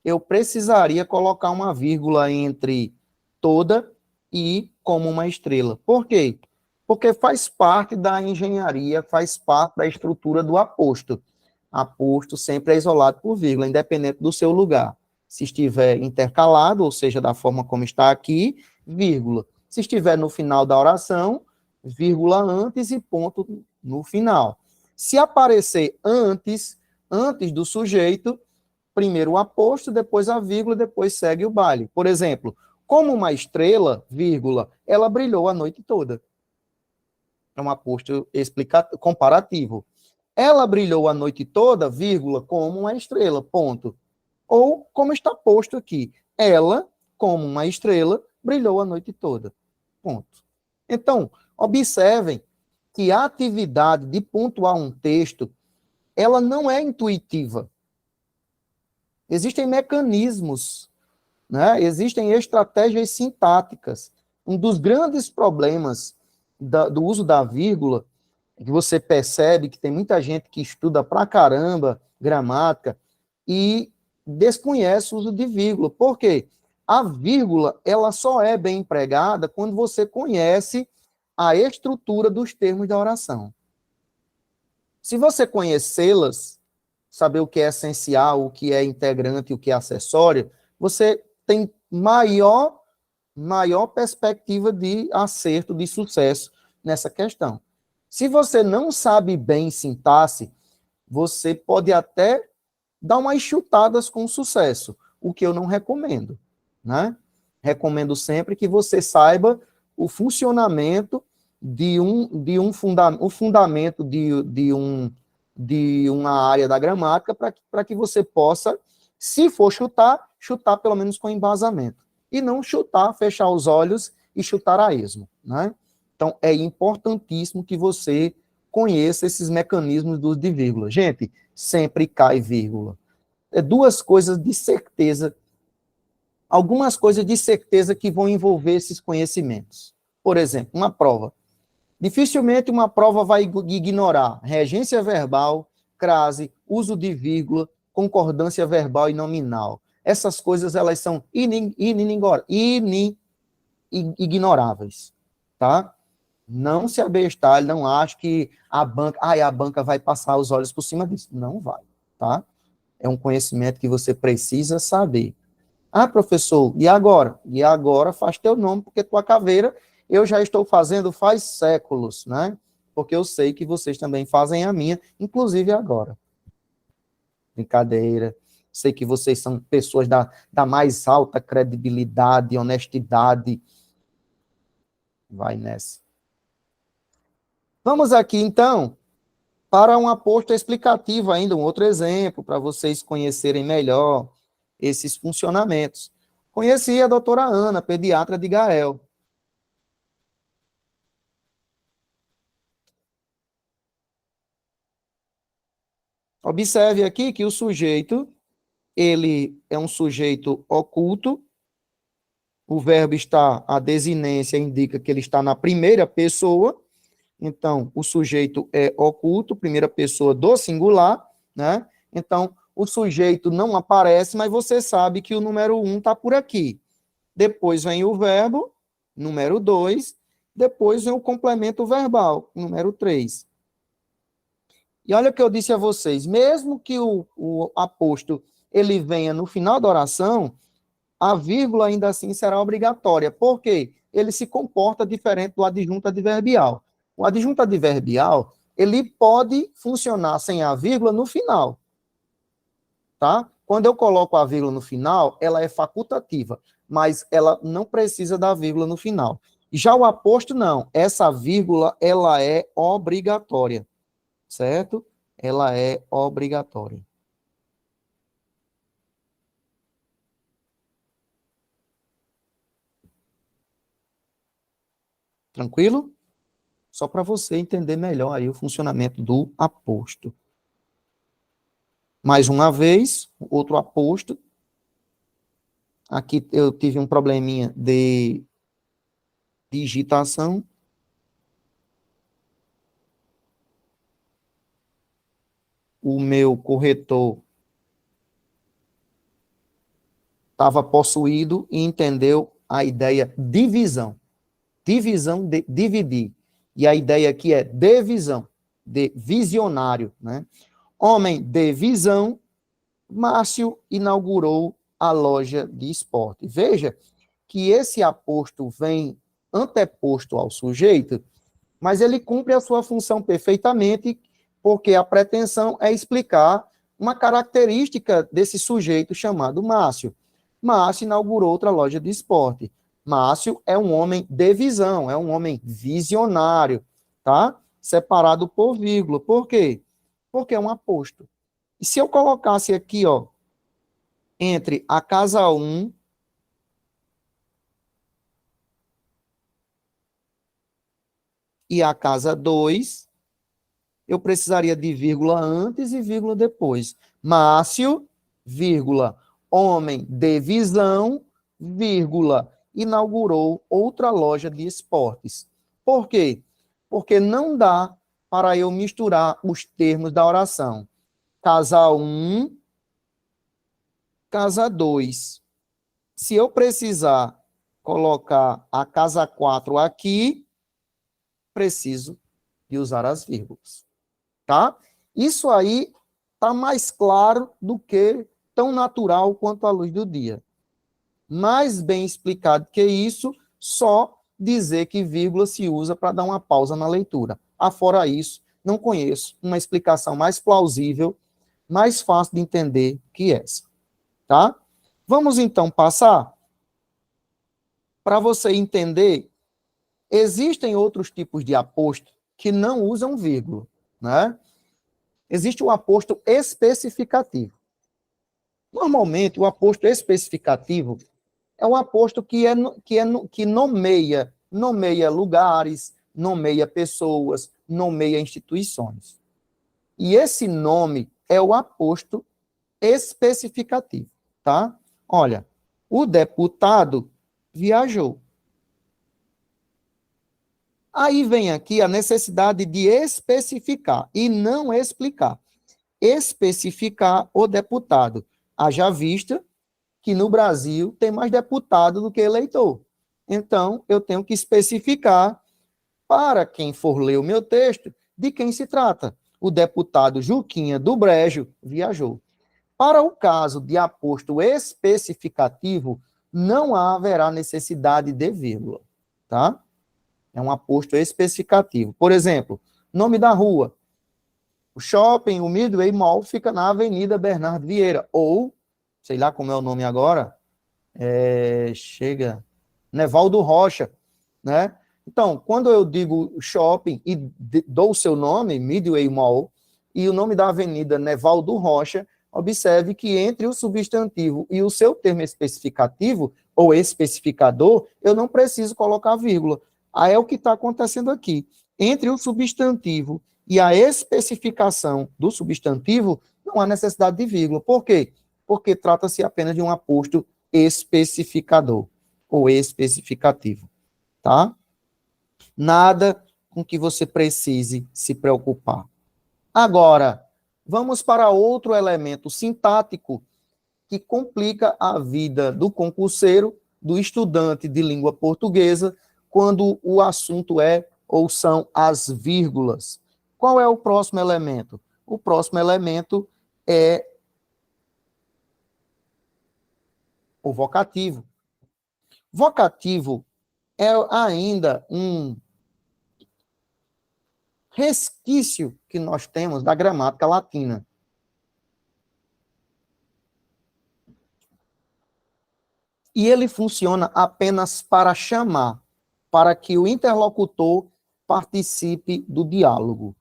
eu precisaria colocar uma vírgula entre toda e como uma estrela. Por quê? Porque faz parte da engenharia, faz parte da estrutura do aposto. Aposto sempre é isolado por vírgula, independente do seu lugar. Se estiver intercalado, ou seja, da forma como está aqui, vírgula. Se estiver no final da oração, vírgula antes e ponto no final. Se aparecer antes do sujeito, primeiro o aposto, depois a vírgula, depois segue o baile. Por exemplo, como uma estrela, vírgula, ela brilhou a noite toda. É um aposto comparativo. Ela brilhou a noite toda, vírgula, como uma estrela, ponto. Ou como está posto aqui, ela, como uma estrela, brilhou a noite toda, ponto. Então, observem que a atividade de pontuar um texto, ela não é intuitiva. Existem mecanismos, né? Existem estratégias sintáticas. Um dos grandes problemas do uso da vírgula, que você percebe que tem muita gente que estuda pra caramba gramática e desconhece o uso de vírgula. Por quê? A vírgula, ela só é bem empregada quando você conhece a estrutura dos termos da oração. Se você conhecê-las, saber o que é essencial, o que é integrante, o que é acessório, você tem maior perspectiva de acerto, de sucesso nessa questão. Se você não sabe bem sintaxe, você pode até dar umas chutadas com sucesso, o que eu não recomendo, né? Recomendo sempre que você saiba o funcionamento o fundamento de uma área da gramática para que você possa, se for chutar pelo menos com embasamento. E não chutar, fechar os olhos e chutar a esmo, né? Então, é importantíssimo que você conheça esses mecanismos de vírgula. Gente, sempre cai vírgula. É duas coisas de certeza, algumas coisas de certeza que vão envolver esses conhecimentos. Por exemplo, uma prova. Dificilmente uma prova vai ignorar regência verbal, crase, uso de vírgula, concordância verbal e nominal. Essas coisas, elas são ignoráveis, tá? Não se abestalhe, não acho que a banca vai passar os olhos por cima disso. Não vai, tá? É um conhecimento que você precisa saber. Ah, professor, e agora? E agora faz teu nome, porque tua caveira eu já estou fazendo faz séculos, né? Porque eu sei que vocês também fazem a minha, inclusive agora. Brincadeira. Sei que vocês são pessoas da mais alta credibilidade, honestidade. Vai nessa. Vamos aqui, então, para um aposto explicativo ainda, um outro exemplo, para vocês conhecerem melhor esses funcionamentos. Conheci a doutora Ana, pediatra de Gael. Observe aqui que o sujeito, ele é um sujeito oculto, o verbo está, a desinência indica que ele está na primeira pessoa, então o sujeito é oculto, primeira pessoa do singular, né? Então, o sujeito não aparece, mas você sabe que o número 1 está por aqui. Depois vem o verbo, número 2, depois vem o complemento verbal, número 3. E olha o que eu disse a vocês, mesmo que o aposto ele venha no final da oração, a vírgula ainda assim será obrigatória. Por quê? Ele se comporta diferente do adjunto adverbial. O adjunto adverbial, ele pode funcionar sem a vírgula no final, tá? Quando eu coloco a vírgula no final, ela é facultativa. mas ela não precisa da vírgula no final. Já o aposto, não. Essa vírgula, ela é obrigatória, certo? Ela é obrigatória. Tranquilo? Só para você entender melhor aí o funcionamento do aposto. Mais uma vez, outro aposto. Aqui eu tive um probleminha de digitação. O meu corretor estava possuído e entendeu a ideia divisão. Divisão de dividir. E a ideia aqui é divisão, de visionário, né? Homem de visão, Márcio inaugurou a loja de esporte. Veja que esse aposto vem anteposto ao sujeito, mas ele cumpre a sua função perfeitamente, porque a pretensão é explicar uma característica desse sujeito chamado Márcio. Márcio inaugurou outra loja de esporte. Márcio é um homem de visão, é um homem visionário, tá? Separado por vírgula. Por quê? Porque é um aposto. E se eu colocasse aqui, ó, entre a casa 1 e a casa 2, eu precisaria de vírgula antes e vírgula depois. Márcio, vírgula, homem de visão, vírgula, inaugurou outra loja de esportes. Por quê? Porque não dá para eu misturar os termos da oração. Casa 1, casa 2. Se eu precisar colocar a casa 4 aqui, preciso de usar as vírgulas. Tá? Isso aí está mais claro do que tão natural quanto a luz do dia. Mais bem explicado que isso, só dizer que vírgula se usa para dar uma pausa na leitura. Afora isso, não conheço uma explicação mais plausível, mais fácil de entender que essa. Tá? Vamos então passar para você entender. Existem outros tipos de aposto que não usam vírgula, né? Existe o aposto especificativo. Normalmente, o aposto especificativo é um aposto que nomeia lugares, nomeia pessoas, nomeia instituições. E esse nome é o aposto especificativo, tá? Olha, o deputado viajou. Aí vem aqui a necessidade de especificar e não explicar. Especificar o deputado. Haja vista que no Brasil tem mais deputado do que eleitor. Então, eu tenho que especificar para quem for ler o meu texto de quem se trata. O deputado Juquinha do Brejo viajou. Para o caso de aposto especificativo, não haverá necessidade de vírgula, tá? É um aposto especificativo. Por exemplo, nome da rua. O shopping, o Midway Mall, fica na Avenida Bernardo Vieira. Ou, sei lá como é o nome agora, Nevaldo Rocha, né? Então, quando eu digo shopping e dou o seu nome, Midway Mall, e o nome da avenida Nevaldo Rocha, observe que entre o substantivo e o seu termo especificativo, ou especificador, eu não preciso colocar vírgula. Aí é o que está acontecendo aqui. Entre o substantivo e a especificação do substantivo, não há necessidade de vírgula. Por quê? Porque trata-se apenas de um aposto especificador ou especificativo, tá? Nada com que você precise se preocupar. Agora, vamos para outro elemento sintático que complica a vida do concurseiro, do estudante de língua portuguesa, quando o assunto é ou são as vírgulas. Qual é o próximo elemento? O próximo elemento é o vocativo. Vocativo é ainda um resquício que nós temos da gramática latina. E ele funciona apenas para chamar, para que o interlocutor participe do diálogo.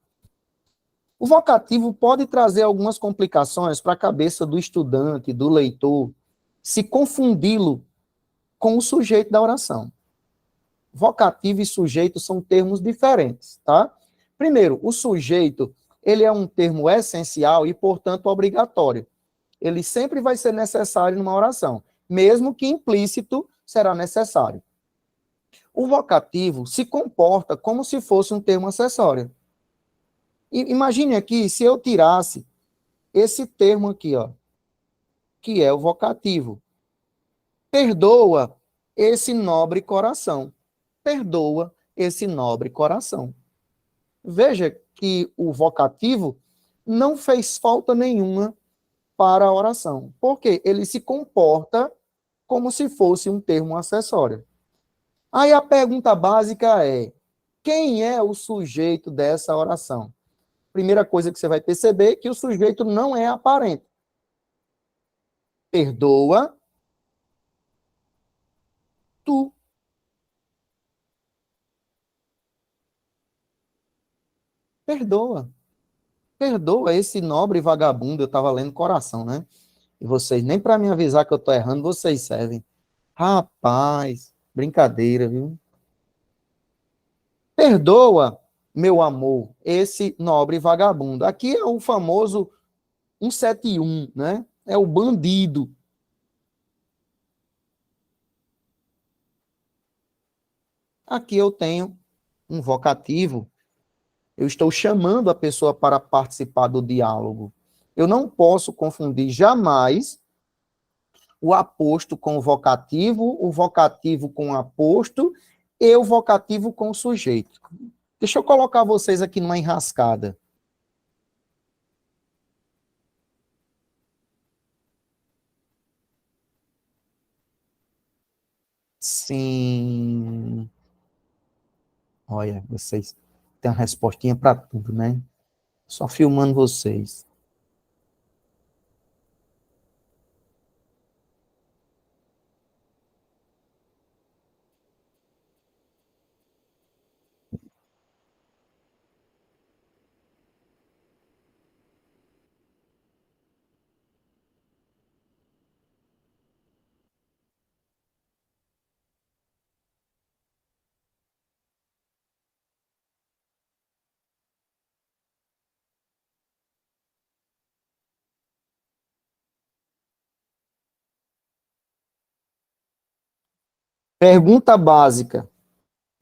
O vocativo pode trazer algumas complicações para a cabeça do estudante, do leitor, se confundi-lo com o sujeito da oração. Vocativo e sujeito são termos diferentes, tá? Primeiro, o sujeito, ele é um termo essencial e, portanto, obrigatório. Ele sempre vai ser necessário numa oração, mesmo que implícito será necessário. O vocativo se comporta como se fosse um termo acessório. Imagine aqui, se eu tirasse esse termo aqui, ó, que é o vocativo. Perdoa esse nobre coração. Perdoa esse nobre coração. Veja que o vocativo não fez falta nenhuma para a oração, porque ele se comporta como se fosse um termo acessório. Aí a pergunta básica é: quem é o sujeito dessa oração? Primeira coisa que você vai perceber é que o sujeito não é aparente. Perdoa tu. Perdoa. Perdoa esse nobre vagabundo. Eu estava lendo coração, né? E vocês, nem para me avisar que eu estou errando, vocês servem. Rapaz, brincadeira, viu? Perdoa, meu amor, esse nobre vagabundo. Aqui é o famoso 171, né? É o bandido. Aqui eu tenho um vocativo. Eu estou chamando a pessoa para participar do diálogo. Eu não posso confundir jamais o aposto com o vocativo com o aposto e o vocativo com o sujeito. Deixa eu colocar vocês aqui numa enrascada. Sim. Olha, vocês têm uma respostinha para tudo, né? Só filmando vocês. Pergunta básica.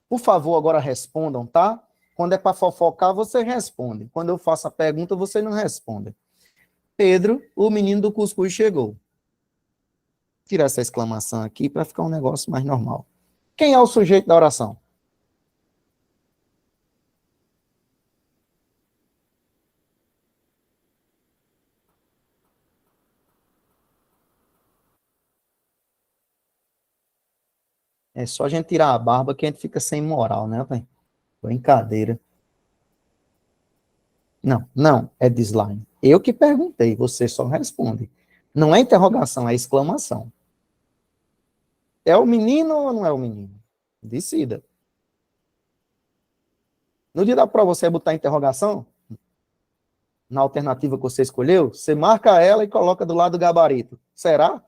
Por favor, agora respondam, tá? Quando é para fofocar, você responde. Quando eu faço a pergunta, você não responde. Pedro, o menino do cuscuz chegou. Tirar essa exclamação aqui para ficar um negócio mais normal. Quem é o sujeito da oração? É só a gente tirar a barba que a gente fica sem moral, né, velho? Brincadeira. Não, não, é deslime. Eu que perguntei, você só responde. Não é interrogação, é exclamação. É o menino ou não é o menino? Decida. No dia da prova, você vai botar interrogação? Na alternativa que você escolheu? Você marca ela e coloca do lado do gabarito. Será?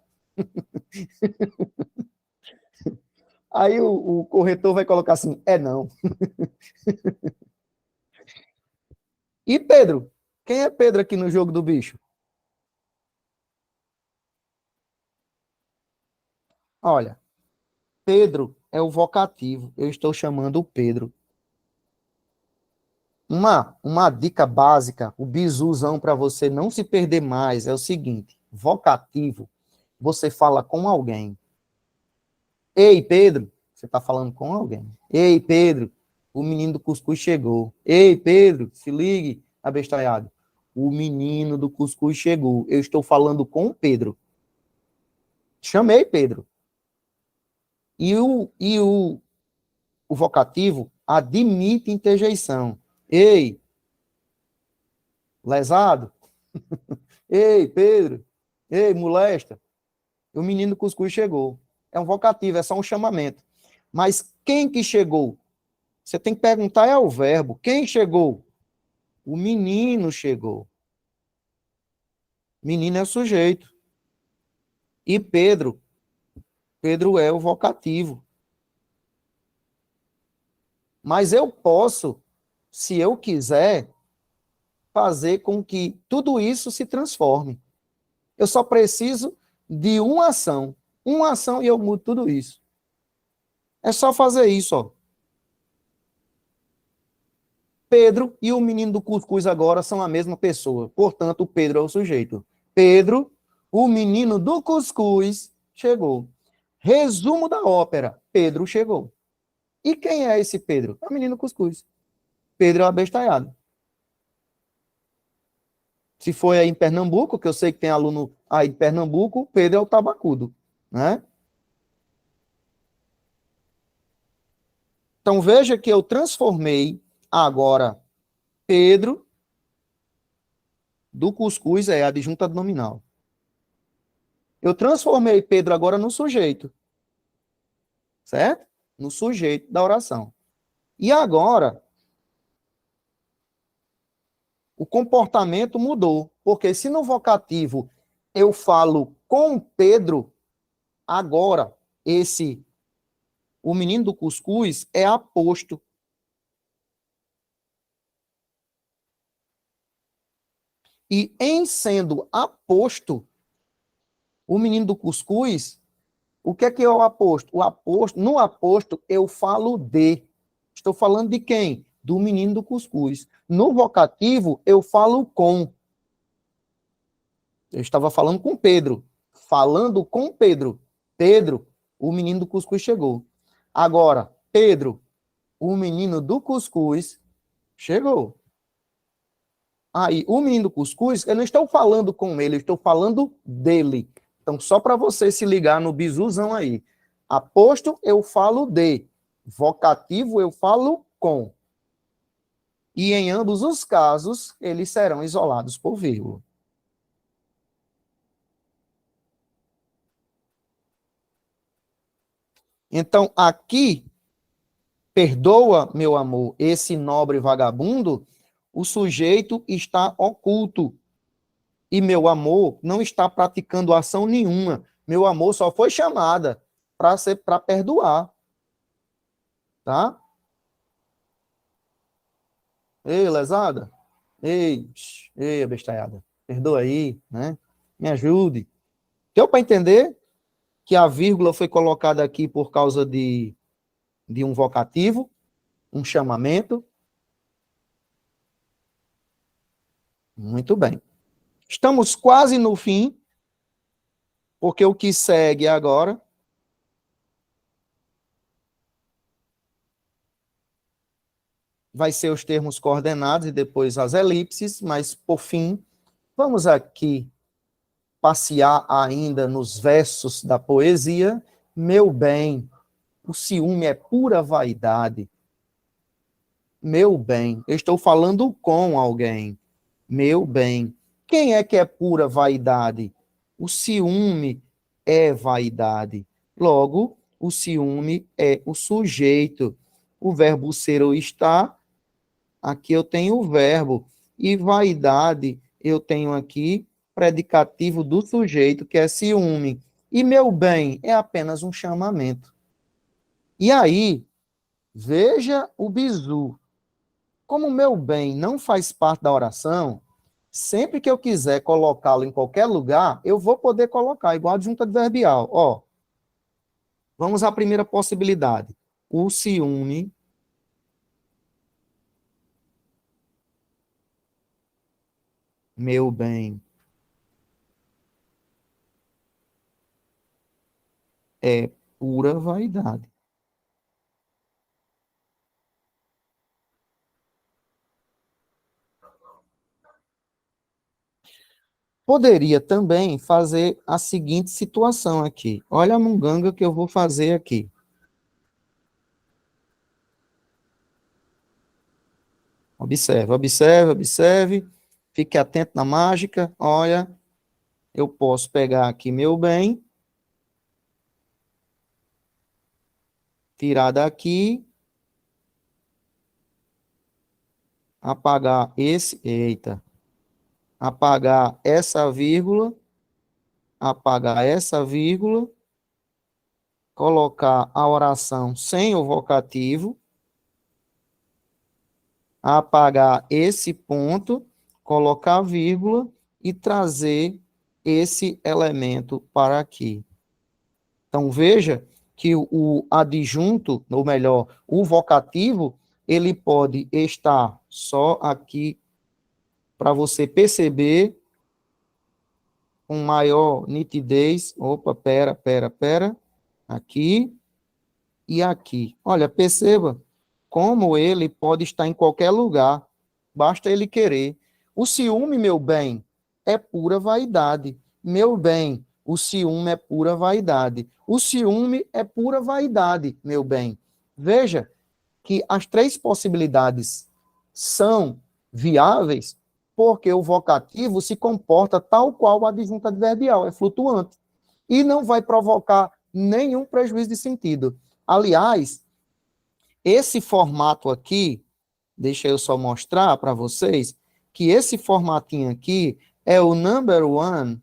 Aí o corretor vai colocar assim, é não. E Pedro? Quem é Pedro aqui no jogo do bicho? Olha, Pedro é o vocativo. Eu estou chamando o Pedro. Uma dica básica, o bizuzão para você não se perder mais é o seguinte: vocativo, você fala com alguém. Ei, Pedro, você está falando com alguém. Ei, Pedro, o menino do cuscuz chegou. Ei, Pedro, se ligue, abestalhado. O menino do cuscuz chegou. Eu estou falando com o Pedro. Chamei Pedro. E o vocativo admite interjeição. Ei, lesado. Ei, Pedro. Ei, molesta. O menino do cuscuz chegou. é um vocativo, é só um chamamento. Mas quem que chegou? Você tem que perguntar é o verbo. Quem chegou? O menino chegou. Menino é o sujeito. E Pedro? Pedro é o vocativo. Mas eu posso, se eu quiser, fazer com que tudo isso se transforme. Eu só preciso de uma ação. Uma ação e eu mudo tudo isso. É só fazer isso, ó. Pedro e o menino do cuscuz agora são a mesma pessoa. Portanto, o Pedro é o sujeito. Pedro, o menino do cuscuz, chegou. Resumo da ópera. Pedro chegou. E quem é esse Pedro? É o menino do cuscuz. Pedro é o abestalhado. Se foi aí em Pernambuco, que eu sei que tem aluno aí de Pernambuco, Pedro é o tabacudo, né? Então veja que eu transformei agora Pedro do cuscuz, é a adjunta nominal. Eu transformei Pedro agora no sujeito, certo? No sujeito da oração. E agora, o comportamento mudou, porque se no vocativo eu falo com Pedro, agora o menino do cuscuz é aposto. E em sendo aposto, o menino do cuscuz, o que é o aposto? No aposto eu falo de. Estou falando de quem? Do menino do cuscuz. No vocativo eu falo com. Eu estava falando com Pedro. Falando com Pedro. Pedro, o menino do cuscuz chegou. Agora, Pedro, o menino do cuscuz chegou. Aí, o menino do cuscuz, eu não estou falando com ele, eu estou falando dele. Então, só para você se ligar no bizuzão aí. Aposto, eu falo de. Vocativo, eu falo com. E em ambos os casos, eles serão isolados por vírgula. Então, aqui, perdoa, meu amor, esse nobre vagabundo, o sujeito está oculto. E meu amor não está praticando ação nenhuma. Meu amor só foi chamada para perdoar. Tá? Ei, lesada. Ei, abestalhada. Perdoa aí, né? Me ajude. Deu para entender que a vírgula foi colocada aqui por causa de um vocativo, um chamamento? Muito bem. Estamos quase no fim, porque o que segue agora vai ser os termos coordenados e depois as elipses, mas, por fim, vamos aqui passear ainda nos versos da poesia. Meu bem, o ciúme é pura vaidade. Meu bem, eu estou falando com alguém. Meu bem, quem é que é pura vaidade? O ciúme é vaidade. Logo, o ciúme é o sujeito. O verbo ser ou estar, aqui eu tenho o verbo. E vaidade, eu tenho aqui predicativo do sujeito, que é ciúme. E meu bem é apenas um chamamento. E aí, veja o bizu. Como o meu bem não faz parte da oração, sempre que eu quiser colocá-lo em qualquer lugar, eu vou poder colocar, igual adjunta adverbial. Ó, vamos à primeira possibilidade. O ciúme meu bem é pura vaidade. Poderia também fazer a seguinte situação aqui. Olha a munganga que eu vou fazer aqui. Observe, observe, observe. Fique atento na mágica. Olha, eu posso pegar aqui meu bem tirar daqui, apagar apagar essa vírgula, apagar essa vírgula, colocar a oração sem o vocativo, apagar esse ponto, colocar a vírgula e trazer esse elemento para aqui. Então, veja que o adjunto, ou melhor, o vocativo, ele pode estar só aqui para você perceber com maior nitidez. Opa, pera. Aqui e aqui. Olha, perceba como ele pode estar em qualquer lugar. Basta ele querer. O ciúme, meu bem, é pura vaidade. Meu bem, o ciúme é pura vaidade. O ciúme é pura vaidade, meu bem. Veja que as três possibilidades são viáveis porque o vocativo se comporta tal qual o adjunto adverbial, é flutuante. E não vai provocar nenhum prejuízo de sentido. Aliás, esse formato aqui, deixa eu só mostrar para vocês, que esse formatinho aqui é o number one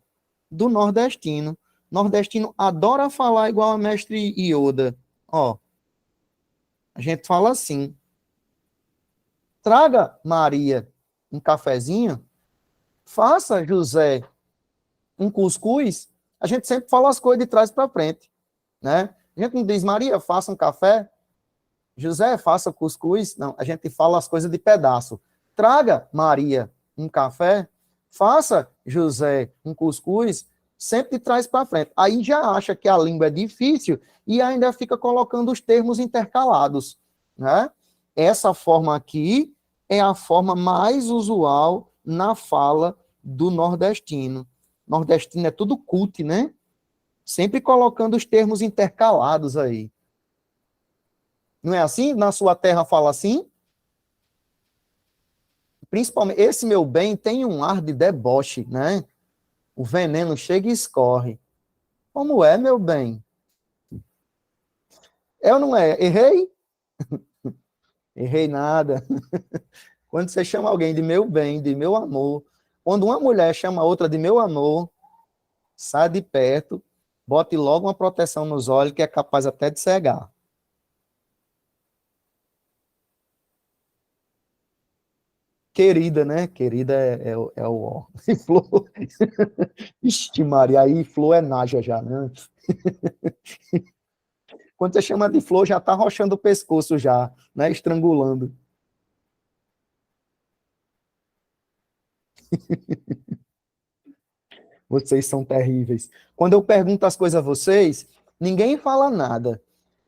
do nordestino. Nordestino adora falar igual a mestre Yoda. Ó, a gente fala assim: traga, Maria, um cafezinho, faça, José, um cuscuz. A gente sempre fala as coisas de trás para frente, né? A gente não diz, Maria, faça um café, José, faça cuscuz. Não, a gente fala as coisas de pedaço. Traga, Maria, um café, faça, José, um cuscuz, sempre de trás para frente. Aí já acha que a língua é difícil e ainda fica colocando os termos intercalados, né? Essa forma aqui é a forma mais usual na fala do nordestino. Nordestino é tudo cult, né? Sempre colocando os termos intercalados aí. Não é assim? Na sua terra fala assim? Principalmente, esse meu bem tem um ar de deboche, né? O veneno chega e escorre. Como é, meu bem? É ou não é? Errei? Errei nada. Quando você chama alguém de meu bem, de meu amor, quando uma mulher chama outra de meu amor, sai de perto, bote logo uma proteção nos olhos que é capaz até de cegar. Querida, né? Querida é o ó. E flor. Ixi, Maria, aí flor é naja já, né? Quando você chama de flor, já está arrochando o pescoço já, né? Estrangulando. Vocês são terríveis. Quando eu pergunto as coisas a vocês, ninguém fala nada.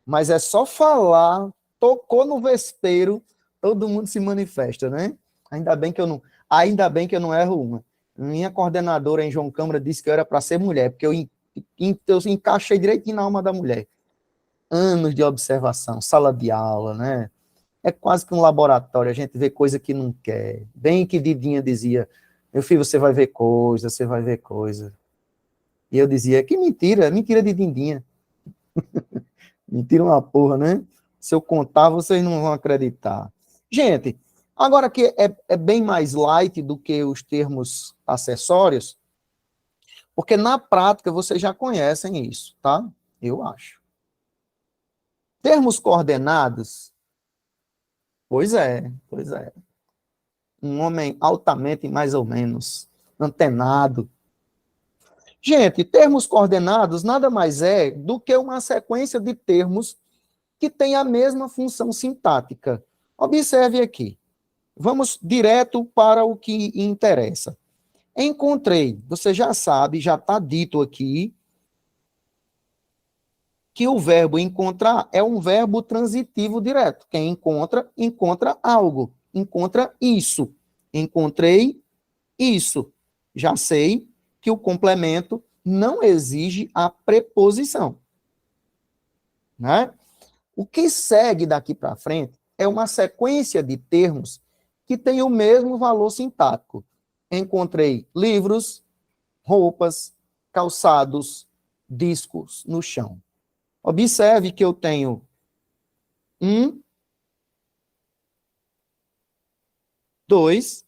Mas é só falar, tocou no vespeiro, todo mundo se manifesta, né? Ainda bem que eu não erro uma. Minha coordenadora em João Câmara disse que eu era para ser mulher, porque eu encaixei direitinho na alma da mulher. Anos de observação, sala de aula, né? É quase que um laboratório, a gente vê coisa que não quer. Bem que Didinha dizia, meu filho, você vai ver coisa, você vai ver coisa. E eu dizia, que mentira, mentira de Dindinha. Mentira uma porra, né? Se eu contar, vocês não vão acreditar. Gente, agora que é bem mais light do que os termos acessórios, porque na prática vocês já conhecem isso, tá? Eu acho. Termos coordenados, pois é, pois é. Um homem altamente mais ou menos antenado. Gente, termos coordenados nada mais é do que uma sequência de termos que tem a mesma função sintática. Observe aqui. Vamos direto para o que interessa. Encontrei, você já sabe, já está dito aqui, que o verbo encontrar é um verbo transitivo direto. Quem encontra, encontra algo. Encontra isso. Encontrei isso. Já sei que o complemento não exige a preposição. Né? O que segue daqui para frente é uma sequência de termos que tem o mesmo valor sintático. Encontrei livros, roupas, calçados, discos no chão. Observe que eu tenho 1, 2,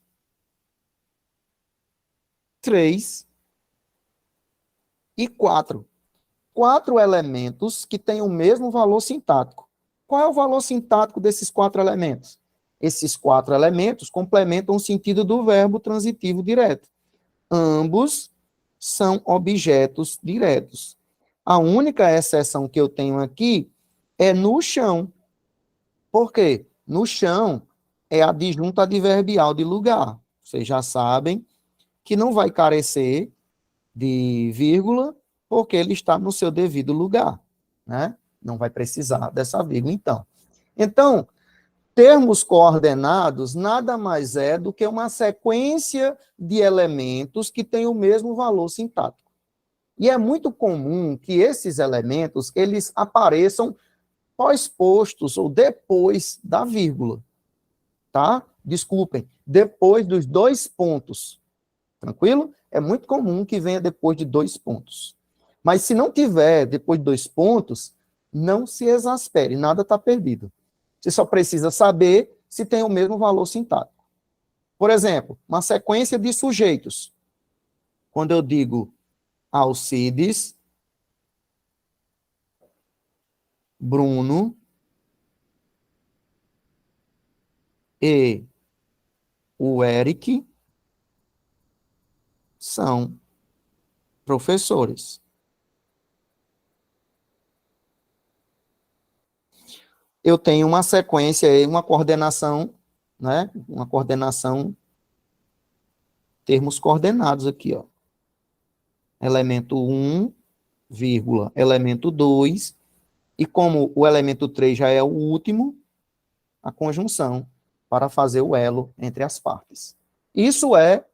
3 e 4. 4 elementos que têm o mesmo valor sintático. Qual é o valor sintático desses 4 elementos? Esses 4 elementos complementam o sentido do verbo transitivo direto. Ambos são objetos diretos. A única exceção que eu tenho aqui é no chão. Por quê? No chão é adjunto adverbial de lugar. Vocês já sabem que não vai carecer de vírgula, porque ele está no seu devido lugar, né? Não vai precisar dessa vírgula, então. Então, termos coordenados nada mais é do que uma sequência de elementos que têm o mesmo valor sintático. E é muito comum que esses elementos, eles apareçam pós-postos ou depois da vírgula, tá? Desculpem, depois dos 2 pontos. Tranquilo? É muito comum que venha depois de 2 pontos. Mas se não tiver depois de 2 pontos, não se exaspere, nada está perdido. Você só precisa saber se tem o mesmo valor sintático. Por exemplo, uma sequência de sujeitos. Quando eu digo Alcides, Bruno e o Eric são professores. Eu tenho uma sequência aí, uma coordenação, né? Uma coordenação, termos coordenados aqui, ó. Elemento 1, vírgula, elemento 2, e como o elemento 3 já é o último, a conjunção para fazer o elo entre as partes. Isso é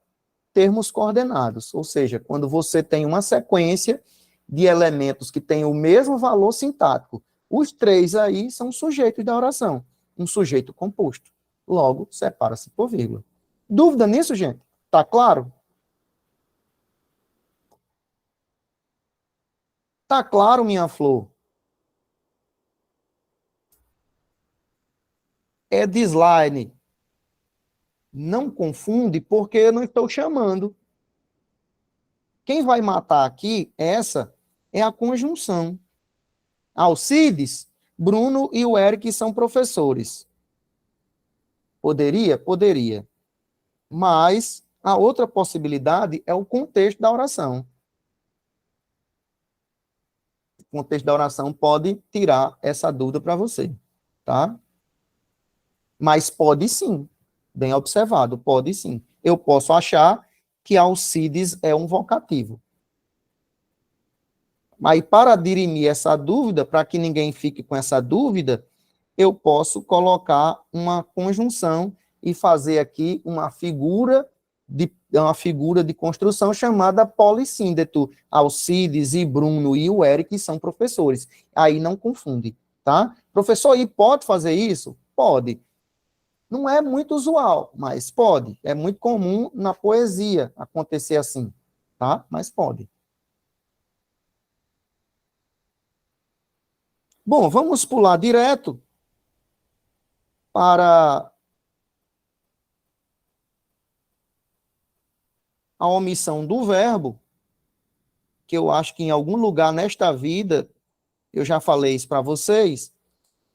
termos coordenados, ou seja, quando você tem uma sequência de elementos que têm o mesmo valor sintático. Os 3 aí são sujeitos da oração, um sujeito composto. Logo, separa-se por vírgula. Dúvida nisso, gente? Tá claro? Tá claro, minha flor? É de slide. Não confunde, porque eu não estou chamando. Quem vai matar aqui, essa, é a conjunção. Alcides, Bruno e o Eric são professores. Poderia? Poderia. Mas a outra possibilidade é o contexto da oração. O contexto da oração pode tirar essa dúvida para você, tá? Mas pode sim, bem observado, pode sim. Eu posso achar que Alcides é um vocativo. Mas para dirimir essa dúvida, para que ninguém fique com essa dúvida, eu posso colocar uma conjunção e fazer aqui uma figura de construção chamada polissíndeto. Alcides e Bruno e o Eric são professores. Aí não confunde, tá? Professor, e pode fazer isso? Pode. Não é muito usual, mas pode. É muito comum na poesia acontecer assim, tá? Mas pode. Bom, vamos pular direto para a omissão do verbo, que eu acho que em algum lugar nesta vida, eu já falei isso para vocês,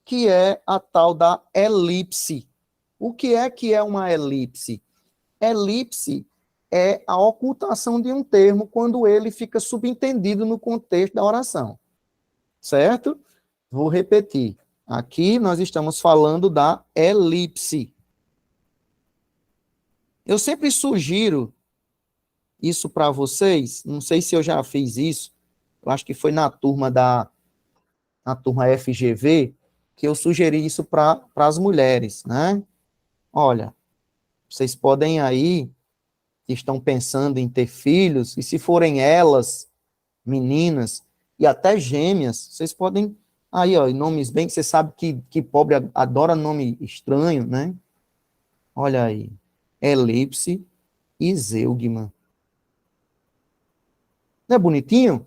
que é a tal da elipse. O que é uma elipse? Elipse é a ocultação de um termo quando ele fica subentendido no contexto da oração. Certo? Vou repetir. Aqui nós estamos falando da elipse. Eu sempre sugiro isso para vocês, não sei se eu já fiz isso, eu acho que foi na turma FGV, que eu sugeri isso para as mulheres, né? Olha, vocês podem aí, que estão pensando em ter filhos, e se forem elas, meninas, e até gêmeas, vocês podem, aí, ó, nomes bem, você sabe que pobre adora nome estranho, né? Olha aí, elipse e zeugma. Não é bonitinho?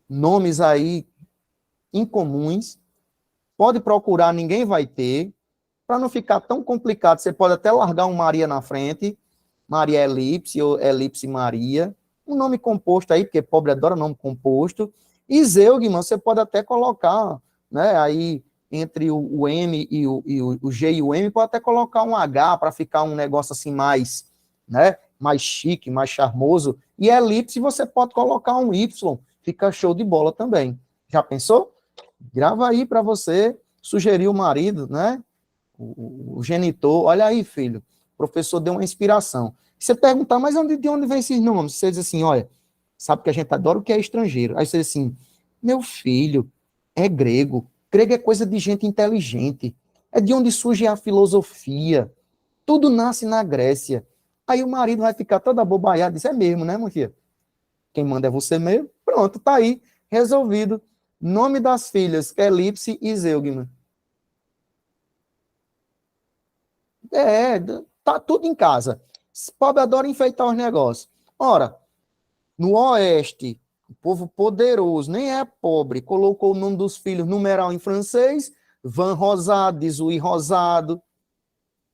Nomes aí incomuns, Pode procurar, ninguém vai ter. Para não ficar tão complicado, você pode até largar um Maria na frente, Maria Elipse ou Elipse Maria, um nome composto aí, porque pobre adora nome composto. E Zeugman, você pode até colocar, né, aí entre o M e o G e o M, pode até colocar um H para ficar um negócio assim mais, né, mais chique, mais charmoso. E Elipse você pode colocar um Y, fica show de bola também. Já pensou? Grava aí para você sugerir o marido, né? O genitor, olha aí, filho, o professor deu uma inspiração. Você perguntar, mas de onde vem esses nomes? Você diz assim, olha, sabe que a gente adora o que é estrangeiro. Aí você diz assim, meu filho, é grego. Grego é coisa de gente inteligente. É de onde surge a filosofia. Tudo nasce na Grécia. Aí o marido vai ficar toda abobaiada, diz, é mesmo, né, meu filho? Quem manda é você mesmo. Pronto, tá aí, resolvido. Nome das filhas, Elipse e Zeugma. Tá tudo em casa. Pobre adora enfeitar os negócios. Ora, no Oeste, o povo poderoso, nem é pobre, colocou o nome dos filhos numeral em francês, Van Rosado, Dizuí Rosado,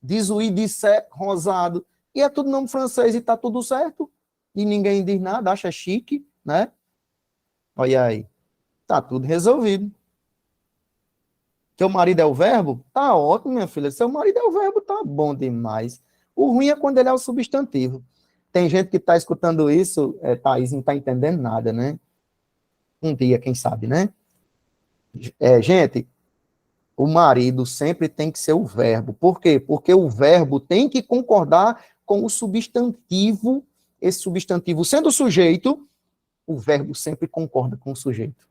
Dizuí Dissé Rosado, e é tudo nome francês e tá tudo certo, e ninguém diz nada, acha chique, né? Olha aí, tá tudo resolvido. Seu marido é o verbo? Tá ótimo, minha filha. Seu marido é o verbo, tá bom demais. O ruim é quando ele é o substantivo. Tem gente que está escutando isso, Thaís, não está entendendo nada, né? Um dia, quem sabe, né? Gente, o marido sempre tem que ser o verbo. Por quê? Porque o verbo tem que concordar com o substantivo. Esse substantivo sendo sujeito, o verbo sempre concorda com o sujeito.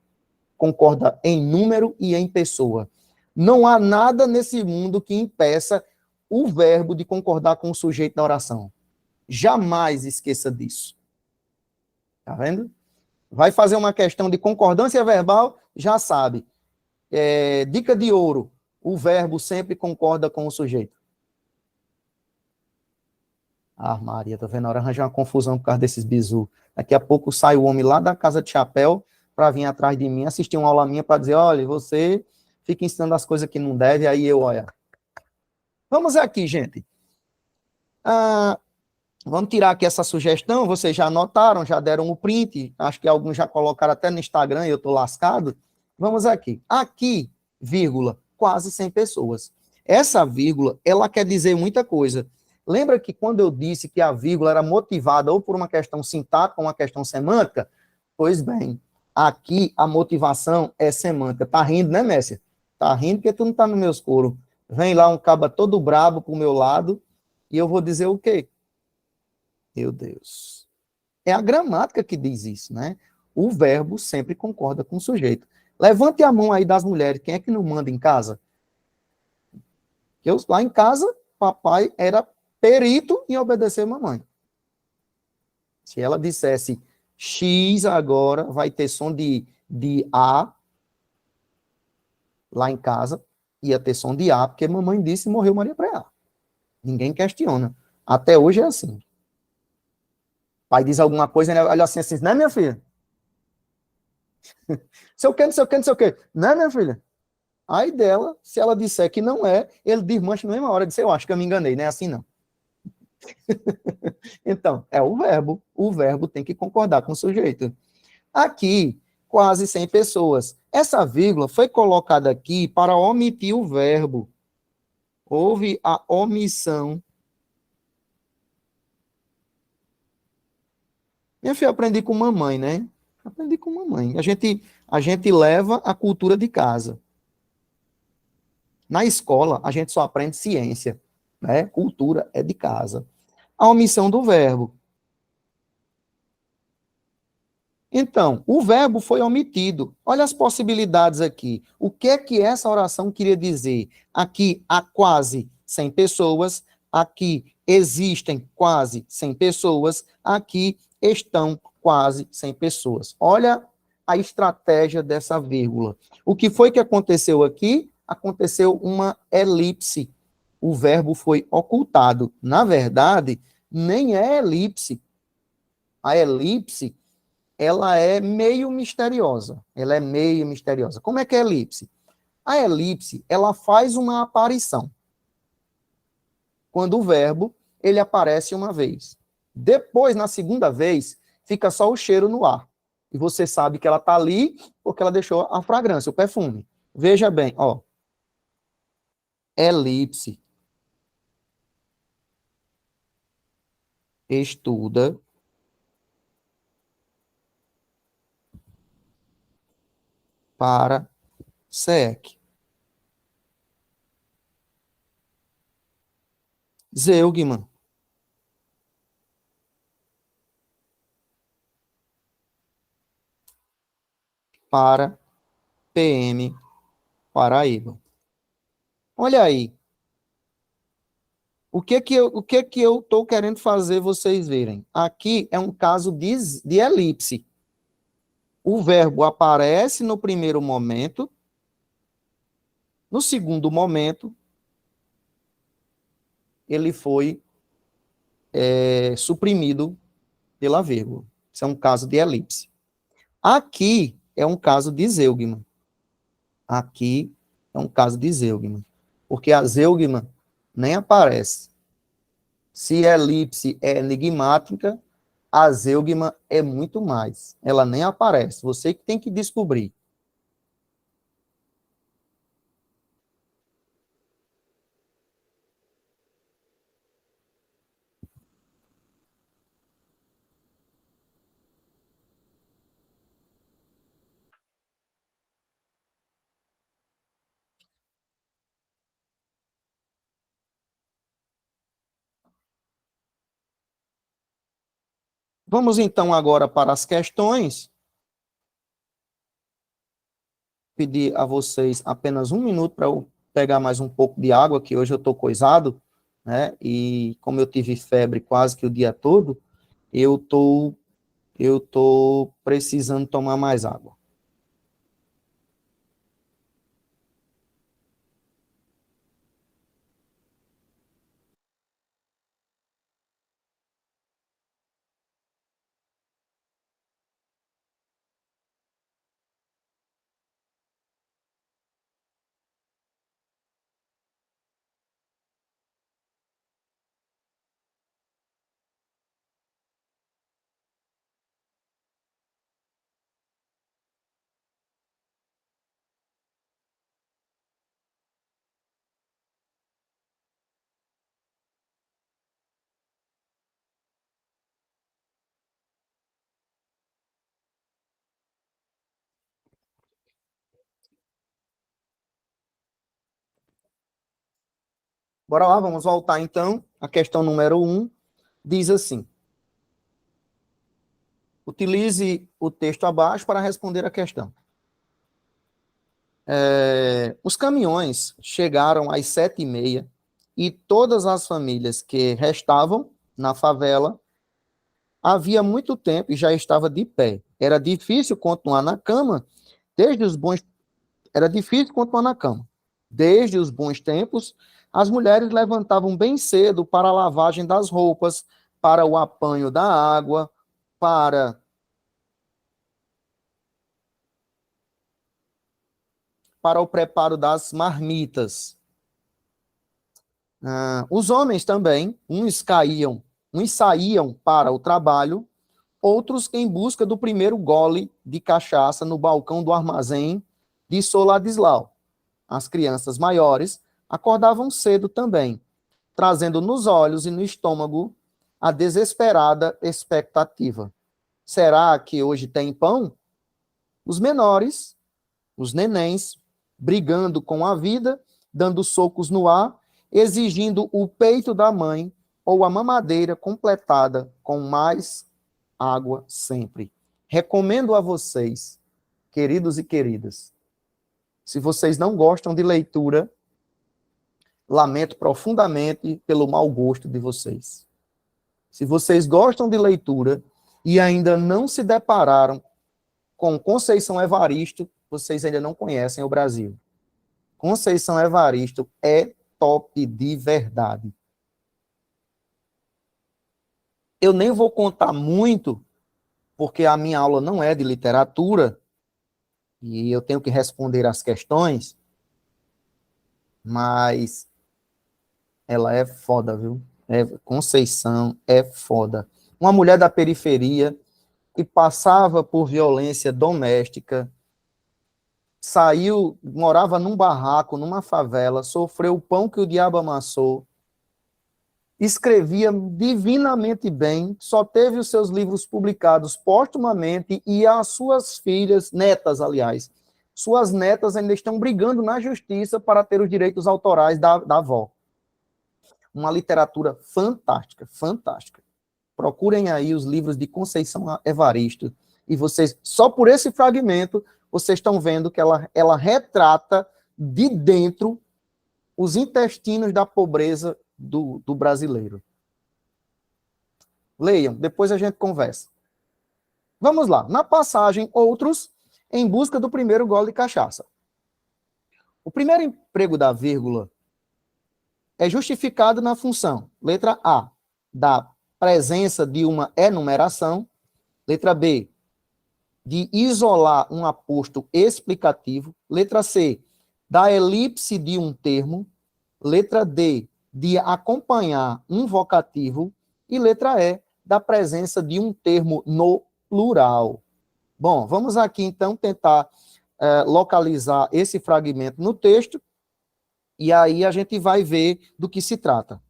Concorda em número e em pessoa. Não há nada nesse mundo que impeça o verbo de concordar com o sujeito da oração. Jamais esqueça disso. Tá vendo? Vai fazer uma questão de concordância verbal, já sabe. Dica de ouro. O verbo sempre concorda com o sujeito. Ah, Maria, tô vendo a hora de arranjar uma confusão por causa desses bizu. Daqui a pouco sai o homem lá da casa de chapéu para vir atrás de mim, assistir uma aula minha para dizer, olha, você fica ensinando as coisas que não deve, aí eu, olha. Vamos aqui, gente. Vamos tirar aqui essa sugestão, vocês já anotaram, já deram o print, acho que alguns já colocaram até no Instagram e eu estou lascado. Vamos aqui. Aqui, vírgula, quase 100 pessoas. Essa vírgula, ela quer dizer muita coisa. Lembra que quando eu disse que a vírgula era motivada ou por uma questão sintática ou uma questão semântica? Pois bem, aqui a motivação é semântica. Tá rindo, né, Messia? Tá rindo porque tu não tá no meus coros. Vem lá um caba todo brabo pro meu lado e eu vou dizer o quê? Meu Deus. É a gramática que diz isso, né? O verbo sempre concorda com o sujeito. Levante a mão aí das mulheres. Quem é que não manda em casa? Lá em casa, papai era perito em obedecer a mamãe. Se ela dissesse X agora, vai ter som de A. Lá em casa, ia ter som de A, porque mamãe disse e morreu Maria Preá. Ninguém questiona. Até hoje é assim. Pai diz alguma coisa, né? Olha assim, né, minha filha? Sei o quê, não sei o quê, não sei o quê. Né, minha filha? Aí dela, se ela disser que não é, ele desmancha na mesma hora. Diz, eu acho que eu me enganei, não é assim não. Então, é o verbo. O verbo tem que concordar com o sujeito. Aqui, quase 100 pessoas. Essa vírgula foi colocada aqui para omitir o verbo. Houve a omissão. Minha filha, aprendi com mamãe, né? Aprendi com mamãe. A gente leva a cultura de casa. Na escola, a gente só aprende ciência, né? Cultura é de casa. A omissão do verbo. Então, o verbo foi omitido. Olha as possibilidades aqui. O que é que essa oração queria dizer? Aqui há quase 100 pessoas, aqui existem quase 100 pessoas, aqui estão quase 100 pessoas. Olha a estratégia dessa vírgula. O que foi que aconteceu aqui? Aconteceu uma elipse. O verbo foi ocultado. Na verdade, nem é elipse. A elipse, ela é meio misteriosa. Ela é meio misteriosa. Como é que é elipse? A elipse, ela faz uma aparição. Quando o verbo, ele aparece uma vez. Depois, na segunda vez, fica só o cheiro no ar. E você sabe que ela está ali porque ela deixou a fragrância, o perfume. Veja bem, ó. Elipse. Estuda. Para SEC. Zeugman. Para PM Paraíba. Olha aí. O que que eu estou querendo fazer vocês verem? Aqui é um caso de elipse. O verbo aparece no primeiro momento, no segundo momento, ele foi suprimido pela vírgula. Isso é um caso de elipse. Aqui é um caso de zeugma. Aqui é um caso de zeugma. Porque a zeugma nem aparece. Se a elipse é enigmática, a zeugma é muito mais. Ela nem aparece. Você que tem que descobrir. Vamos então agora para as questões. Pedir a vocês apenas um minuto para eu pegar mais um pouco de água, que hoje eu estou coisado, né? E como eu tive febre quase que o dia todo, eu tô precisando tomar mais água. Bora lá, vamos voltar então. A questão número 1 diz assim: utilize o texto abaixo para responder a questão. Os caminhões chegaram às 7h30 e todas as famílias que restavam na favela havia muito tempo e já estava de pé. Era difícil continuar na cama desde os bons Era difícil continuar na cama. Desde os bons tempos, as mulheres levantavam bem cedo para a lavagem das roupas, para o apanho da água, para o preparo das marmitas. Os homens também, uns saíam para o trabalho, outros em busca do primeiro gole de cachaça no balcão do armazém de Soladislau. As crianças maiores acordavam cedo também, trazendo nos olhos e no estômago a desesperada expectativa. Será que hoje tem pão? Os menores, os nenéns, brigando com a vida, dando socos no ar, exigindo o peito da mãe ou a mamadeira completada com mais água sempre. Recomendo a vocês, queridos e queridas, se vocês não gostam de leitura, lamento profundamente pelo mau gosto de vocês. Se vocês gostam de leitura e ainda não se depararam com Conceição Evaristo, vocês ainda não conhecem o Brasil. Conceição Evaristo é top de verdade. Eu nem vou contar muito, porque a minha aula não é de literatura, e eu tenho que responder às questões, Mas ela é foda, viu? Conceição é foda. Uma mulher da periferia que passava por violência doméstica, saiu, morava num barraco, numa favela, sofreu o pão que o diabo amassou, escrevia divinamente bem, só teve os seus livros publicados póstumamente e as suas filhas, netas, aliás, suas netas ainda estão brigando na justiça para ter os direitos autorais da avó. Uma literatura fantástica, fantástica. Procurem aí os livros de Conceição Evaristo e vocês, só por esse fragmento, vocês estão vendo que ela retrata de dentro os intestinos da pobreza do brasileiro. Leiam, depois a gente conversa. Vamos lá. Na passagem, outros em busca do primeiro gole de cachaça. O primeiro emprego da vírgula é justificado na função, letra A, da presença de uma enumeração, letra B, de isolar um aposto explicativo, letra C, da elipse de um termo, letra D, de acompanhar um vocativo, e letra E, da presença de um termo no plural. Bom, vamos aqui então tentar localizar esse fragmento no texto, e aí a gente vai ver do que se trata.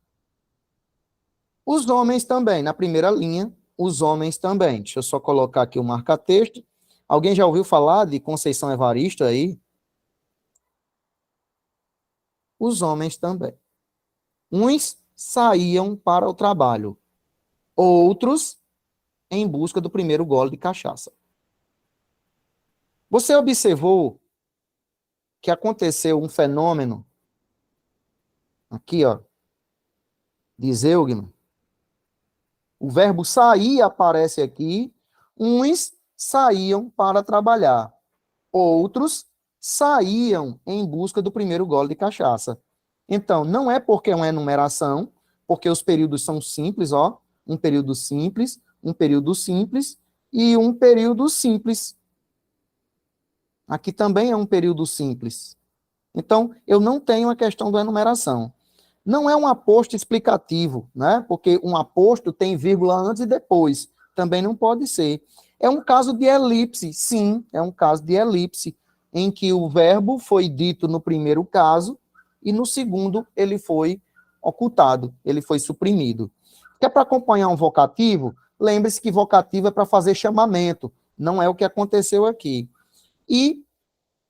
Os homens também, na primeira linha, os homens também. Deixa eu só colocar aqui o marca-texto. Alguém já ouviu falar de Conceição Evaristo aí? Os homens também. Uns saíam para o trabalho, outros em busca do primeiro gole de cachaça. Você observou que aconteceu um fenômeno aqui, ó, de Zeugma. O verbo sair aparece aqui, uns saíam para trabalhar, outros saíam em busca do primeiro gole de cachaça. Então, não é porque é uma enumeração, porque os períodos são simples, ó, um período simples e um período simples. Aqui também é um período simples. Então, eu não tenho a questão da enumeração. Não é um aposto explicativo, né? Porque um aposto tem vírgula antes e depois. Também não pode ser. É um caso de elipse, sim, é um caso de elipse, em que o verbo foi dito no primeiro caso e no segundo ele foi ocultado, ele foi suprimido. Que é para acompanhar um vocativo, lembre-se que vocativo é para fazer chamamento, não é o que aconteceu aqui. E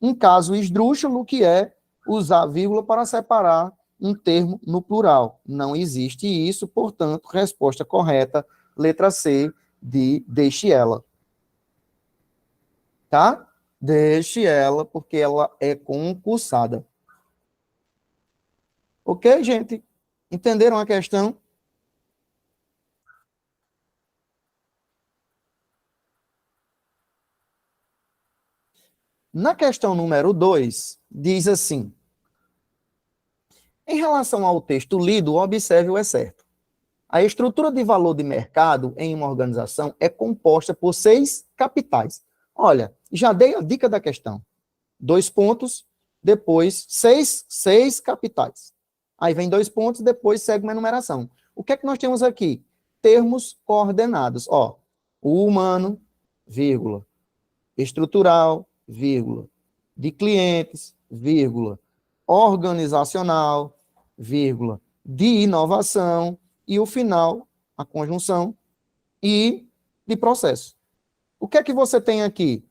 um caso esdrúxulo, que é usar vírgula para separar um termo no plural. Não existe isso, portanto, resposta correta, letra C, de deixe ela. Tá? Deixe ela, porque ela é concursada. Ok, gente? Entenderam a questão? Na questão número 2, diz assim: em relação ao texto lido, observe o excerto. A estrutura de valor de mercado em uma organização é composta por 6 capitais. Olha, já dei a dica da questão. 2 pontos, depois 6 capitais. Aí vem 2 pontos, depois segue uma enumeração. O que é que nós temos aqui? Termos coordenados. Ó, o humano, vírgula, estrutural, vírgula, de clientes, vírgula, organizacional, vírgula, de inovação, e o final, a conjunção, e de processo. O que é que você tem aqui?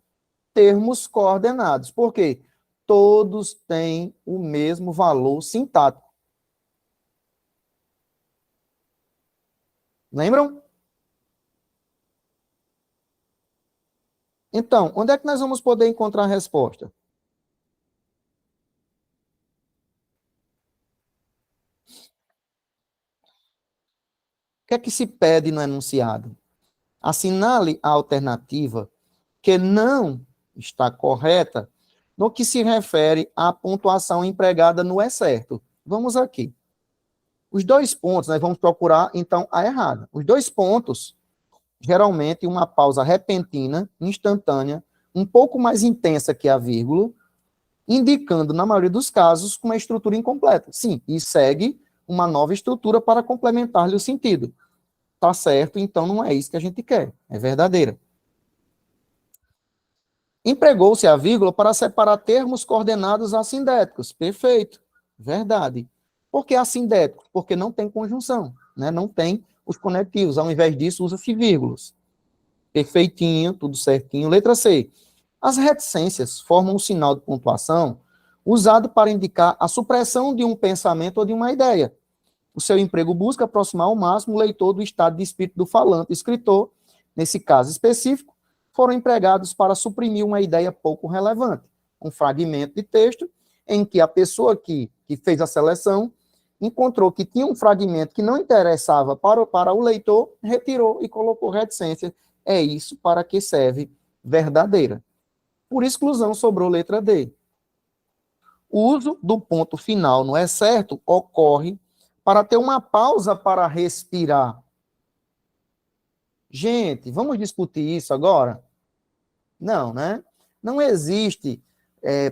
Termos coordenados. Por quê? Todos têm o mesmo valor sintático. Lembram? Então, onde é que nós vamos poder encontrar a resposta? O que é que se pede no enunciado? Assinale a alternativa que não está correta no que se refere à pontuação empregada no é certo. Vamos aqui. Os 2 pontos, nós vamos procurar, então, a errada. Os 2 pontos, geralmente, uma pausa repentina, instantânea, um pouco mais intensa que a vírgula, indicando, na maioria dos casos, uma estrutura incompleta. Sim, e segue uma nova estrutura para complementar-lhe o sentido. Tá certo, então não é isso que a gente quer, é verdadeira. Empregou-se a vírgula para separar termos coordenados assindéticos. Perfeito, verdade. Por que assindéticos? Porque não tem conjunção, né? Não tem os conectivos, ao invés disso usa-se vírgulas. Perfeitinho, tudo certinho. Letra C. As reticências formam um sinal de pontuação usado para indicar a supressão de um pensamento ou de uma ideia. O seu emprego busca aproximar ao máximo o leitor do estado de espírito do falante. Escritor, nesse caso específico, foram empregados para suprimir uma ideia pouco relevante. Um fragmento de texto em que a pessoa que fez a seleção encontrou que tinha um fragmento que não interessava para o leitor, retirou e colocou reticência. É isso para que serve verdadeira. Por exclusão, sobrou letra D. O uso do ponto final no é certo ocorre para ter uma pausa para respirar. Gente, vamos discutir isso agora? Não, né? Não existe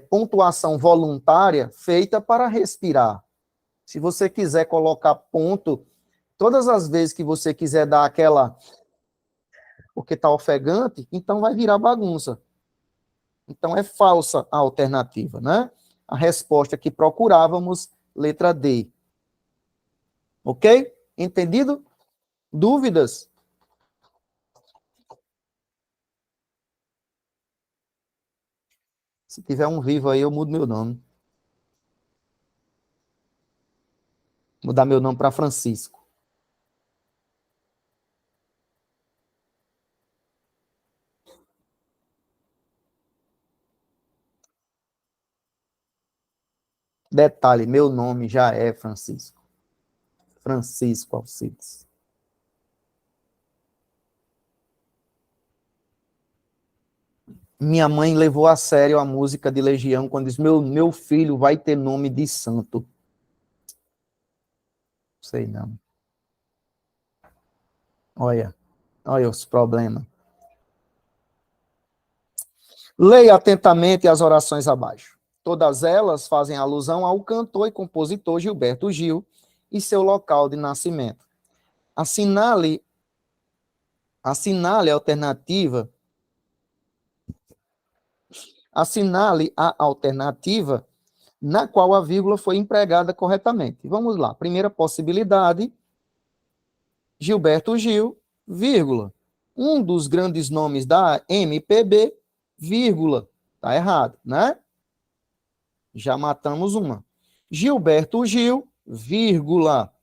pontuação voluntária feita para respirar. Se você quiser colocar ponto, todas as vezes que você quiser dar aquela, porque está ofegante, então vai virar bagunça. Então é falsa a alternativa, né? A resposta que procurávamos, letra D. Ok? Entendido? Dúvidas? Se tiver um vivo aí, eu mudo meu nome. Mudar meu nome para Francisco. Detalhe, meu nome já é Francisco. Francisco Alcides. Minha mãe levou a sério a música de Legião quando disse, meu filho vai ter nome de santo. Sei não. Olha os problemas. Leia atentamente as orações abaixo. Todas elas fazem alusão ao cantor e compositor Gilberto Gil e seu local de nascimento. Assinale a alternativa. Assinale a alternativa na qual a vírgula foi empregada corretamente. Vamos lá. Primeira possibilidade, Gilberto Gil, vírgula. Um dos grandes nomes da MPB, vírgula. Tá errado, né? Já matamos uma. Gilberto Gil, vírgula.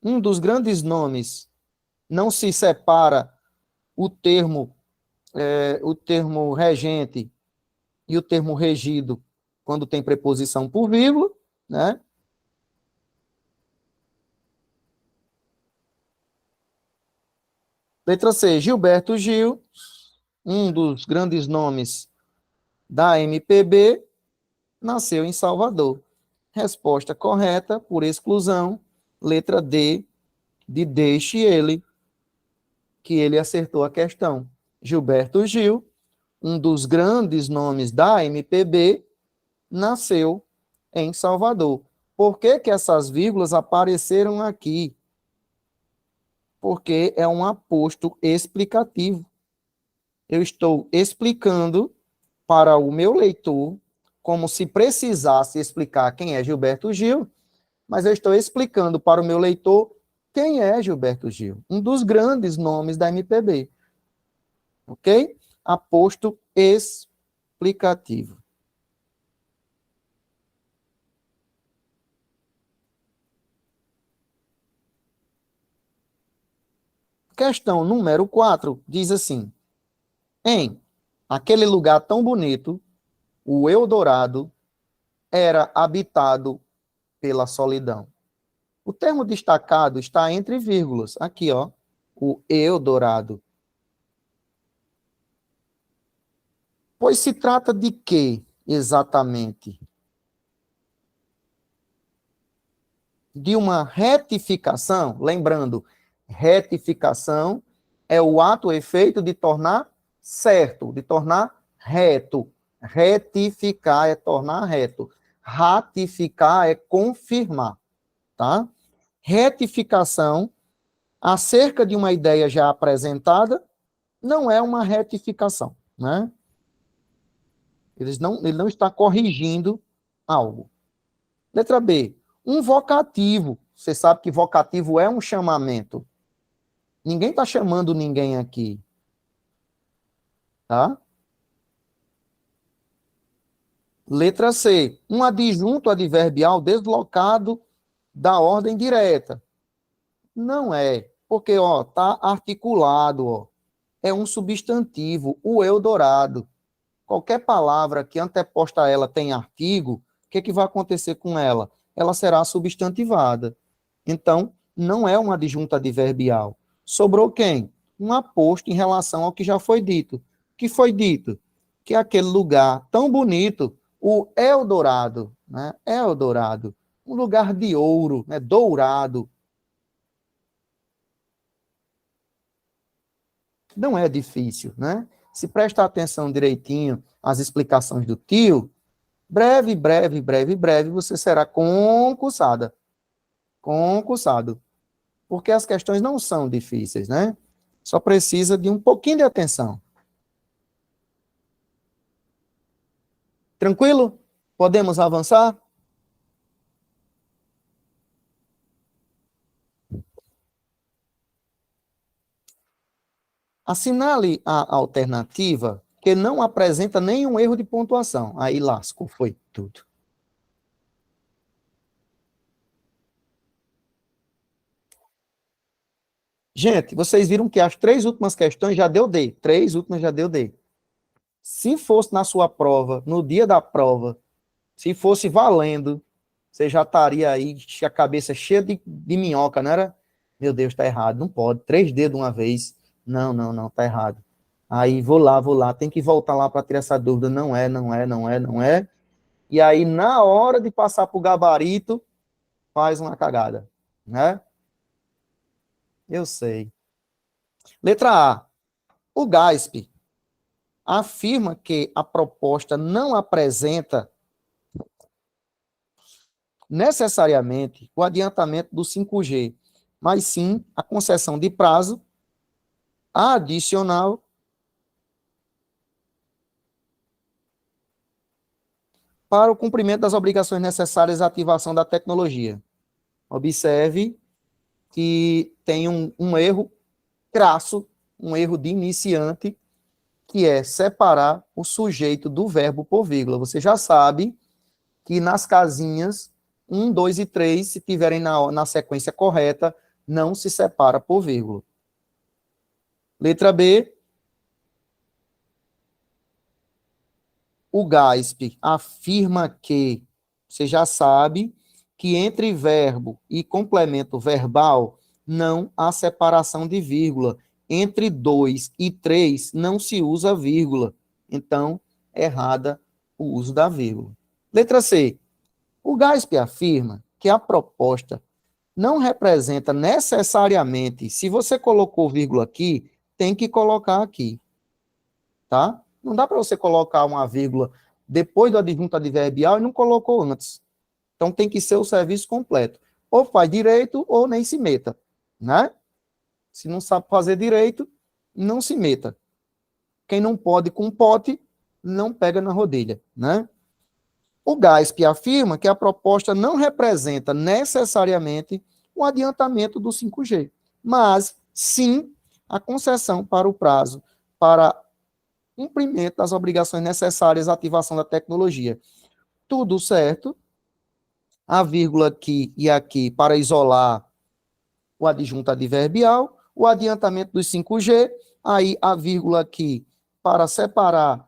Um dos grandes nomes. Não se separa o termo regente e o termo regido quando tem preposição por vírgula, né? Letra C, Gilberto Gil, um dos grandes nomes da MPB, nasceu em Salvador. Resposta correta, por exclusão, letra D, de deixe ele, que ele acertou a questão. Gilberto Gil, um dos grandes nomes da MPB, nasceu em Salvador. Por que que essas vírgulas apareceram aqui? Porque é um aposto explicativo. Eu estou explicando para o meu leitor, como se precisasse explicar quem é Gilberto Gil, mas eu estou explicando para o meu leitor quem é Gilberto Gil, um dos grandes nomes da MPB. Ok? Aposto explicativo. Questão número 4 diz assim: em aquele lugar tão bonito, o Eldorado era habitado pela solidão. O termo destacado está entre vírgulas. Aqui, ó, o Eldorado. Pois se trata de quê, exatamente? De uma retificação, lembrando, retificação é o ato ou efeito de tornar certo, de tornar reto. Retificar é tornar reto. Ratificar é confirmar, tá? Retificação acerca de uma ideia já apresentada não é uma retificação, né? Ele não está corrigindo algo. Letra B, um vocativo. Você sabe que vocativo é um chamamento. Ninguém está chamando ninguém aqui, tá? Letra C, um adjunto adverbial deslocado da ordem direta. Não é, porque, ó, tá articulado, ó. É um substantivo, o Eldorado. Qualquer palavra que anteposta a ela tem artigo, o que vai acontecer com ela? Ela será substantivada. Então, não é uma adjunta adverbial. Sobrou quem? Um aposto em relação ao que já foi dito. O que foi dito? Que aquele lugar tão bonito, o Eldorado, né? Eldorado, um lugar de ouro, né? Dourado. Não é difícil, né? Se prestar atenção direitinho às explicações do tio, breve, você será concursada. Concursado. Porque as questões não são difíceis, né? Só precisa de um pouquinho de atenção. Tranquilo? Podemos avançar? Assinale a alternativa que não apresenta nenhum erro de pontuação. Aí lascou, foi tudo. Gente, vocês viram que as 3 últimas questões já deu D. 3 últimas já deu D. Se fosse na sua prova, no dia da prova, se fosse valendo, você já estaria aí, a cabeça cheia de minhoca, não era? Meu Deus, tá errado, não pode. 3D de uma vez. Não, tá errado. Aí vou lá, tem que voltar lá para tirar essa dúvida. Não é. E aí, na hora de passar para o gabarito, faz uma cagada, né? Eu sei. Letra A. O GASP afirma que a proposta não apresenta necessariamente o adiantamento do 5G, mas sim a concessão de prazo adicional para o cumprimento das obrigações necessárias à ativação da tecnologia. Observe que tem um erro crasso, um erro de iniciante, que é separar o sujeito do verbo por vírgula. Você já sabe que nas casinhas 1, 2 e 3, se tiverem na sequência correta, não se separa por vírgula. Letra B. O GASP afirma que, você já sabe, que entre verbo e complemento verbal não há separação de vírgula. Entre 2 e 3 não se usa vírgula. Então, errada o uso da vírgula. Letra C. O GASP afirma que a proposta não representa necessariamente, se você colocou vírgula aqui, tem que colocar aqui, tá? Não dá para você colocar uma vírgula depois do adjunto adverbial e não colocou antes. Então tem que ser o serviço completo. Ou faz direito ou nem se meta, né? Se não sabe fazer direito, não se meta. Quem não pode com pote, não pega na rodilha, né? O GASP afirma que a proposta não representa necessariamente o adiantamento do 5G, mas sim a concessão para o prazo para cumprimento das obrigações necessárias à ativação da tecnologia. Tudo certo. A vírgula aqui e aqui para isolar o adjunto adverbial, o adiantamento dos 5G, aí a vírgula aqui para separar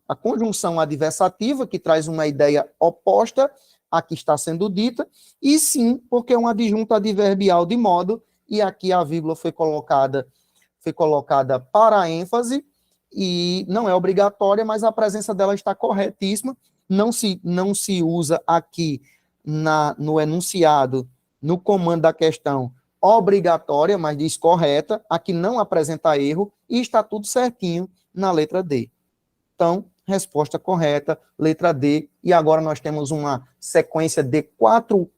a conjunção adversativa, que traz uma ideia oposta à que está sendo dita, e sim, porque é um adjunto adverbial de modo, e aqui a vírgula foi colocada para ênfase, e não é obrigatória, mas a presença dela está corretíssima, não se usa aqui no enunciado, no comando da questão, obrigatória, mas diz correta, aqui não apresenta erro, e está tudo certinho na letra D. Então, Resposta correta, letra D. E agora nós temos uma sequência de quatro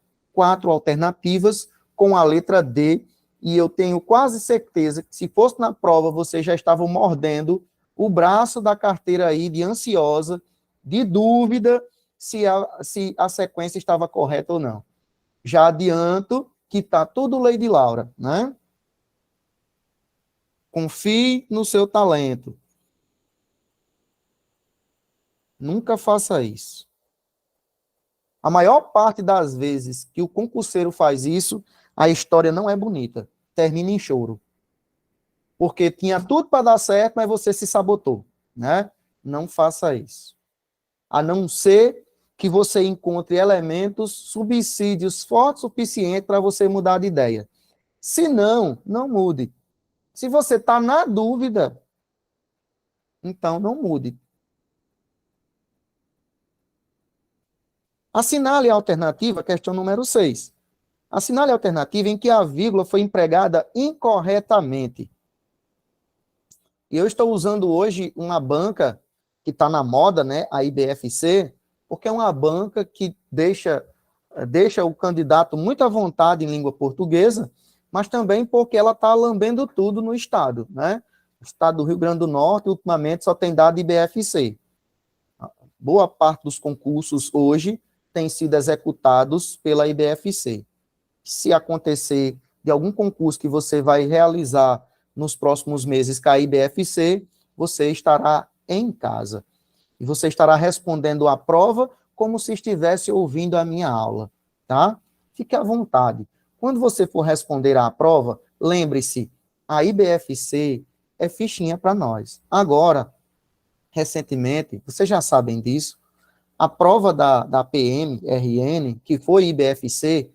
alternativas com a letra D. E eu tenho quase certeza que se fosse na prova, vocês já estavam mordendo o braço da carteira aí de ansiosa, de dúvida se a sequência estava correta ou não. Já adianto que está tudo Lady Laura, né? Confie no seu talento. Nunca faça isso. A maior parte das vezes que o concurseiro faz isso, a história não é bonita. Termina em choro. Porque tinha tudo para dar certo, mas você se sabotou, né? Não faça isso. A não ser que você encontre elementos, subsídios fortes o suficiente para você mudar de ideia. Se não, não mude. Se você está na dúvida, então não mude. Assinale a alternativa, questão número 6. Assinale a alternativa em que a vírgula foi empregada incorretamente. E eu estou usando hoje uma banca que está na moda, né, a IBFC, porque é uma banca que deixa o candidato muito à vontade em língua portuguesa, mas também porque ela está lambendo tudo no estado, né? O estado do Rio Grande do Norte, ultimamente, só tem dado IBFC. Boa parte dos concursos hoje têm sido executados pela IBFC. Se acontecer de algum concurso que você vai realizar nos próximos meses com a IBFC, você estará em casa. E você estará respondendo à prova como se estivesse ouvindo a minha aula, tá? Fique à vontade. Quando você for responder à prova, lembre-se, a IBFC é fichinha para nós. Agora, recentemente, vocês já sabem disso, a prova da PM-RN, que foi IBFC,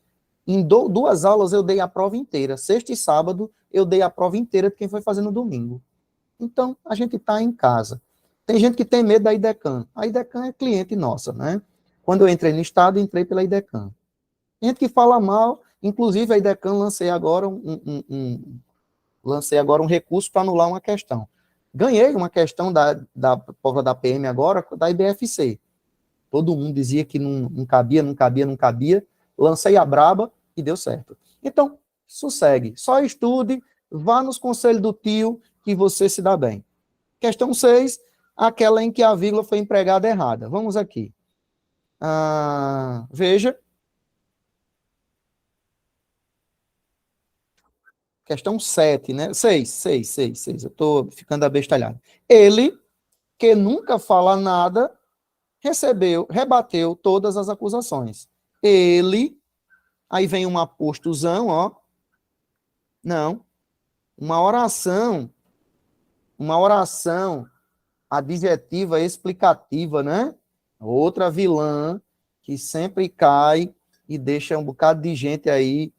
em 2 aulas eu dei a prova inteira. Sexta e sábado eu dei a prova inteira de quem foi fazer no domingo. Então, a gente está em casa. Tem gente que tem medo da IDECAM. A IDECAM é cliente nossa, né? Quando eu entrei no estado, entrei pela IDECAM. Tem gente que fala mal, inclusive a IDECAM lancei agora um recurso para anular uma questão. Ganhei uma questão da prova da PM agora, da IBFC. Todo mundo dizia que não cabia, não cabia, não cabia. Lancei a braba e deu certo. Então, sossegue. Só estude, vá nos conselhos do tio que você se dá bem. Questão 6, aquela em que a vírgula foi empregada errada. Vamos aqui. Veja. Questão 7, né? 6. Eu estou ficando abestalhado. Ele, que nunca fala nada, rebateu todas as acusações. Ele, aí vem um apostozão, ó. Não. Uma oração adjetiva explicativa, né? Outra vilã que sempre cai e deixa um bocado de gente aí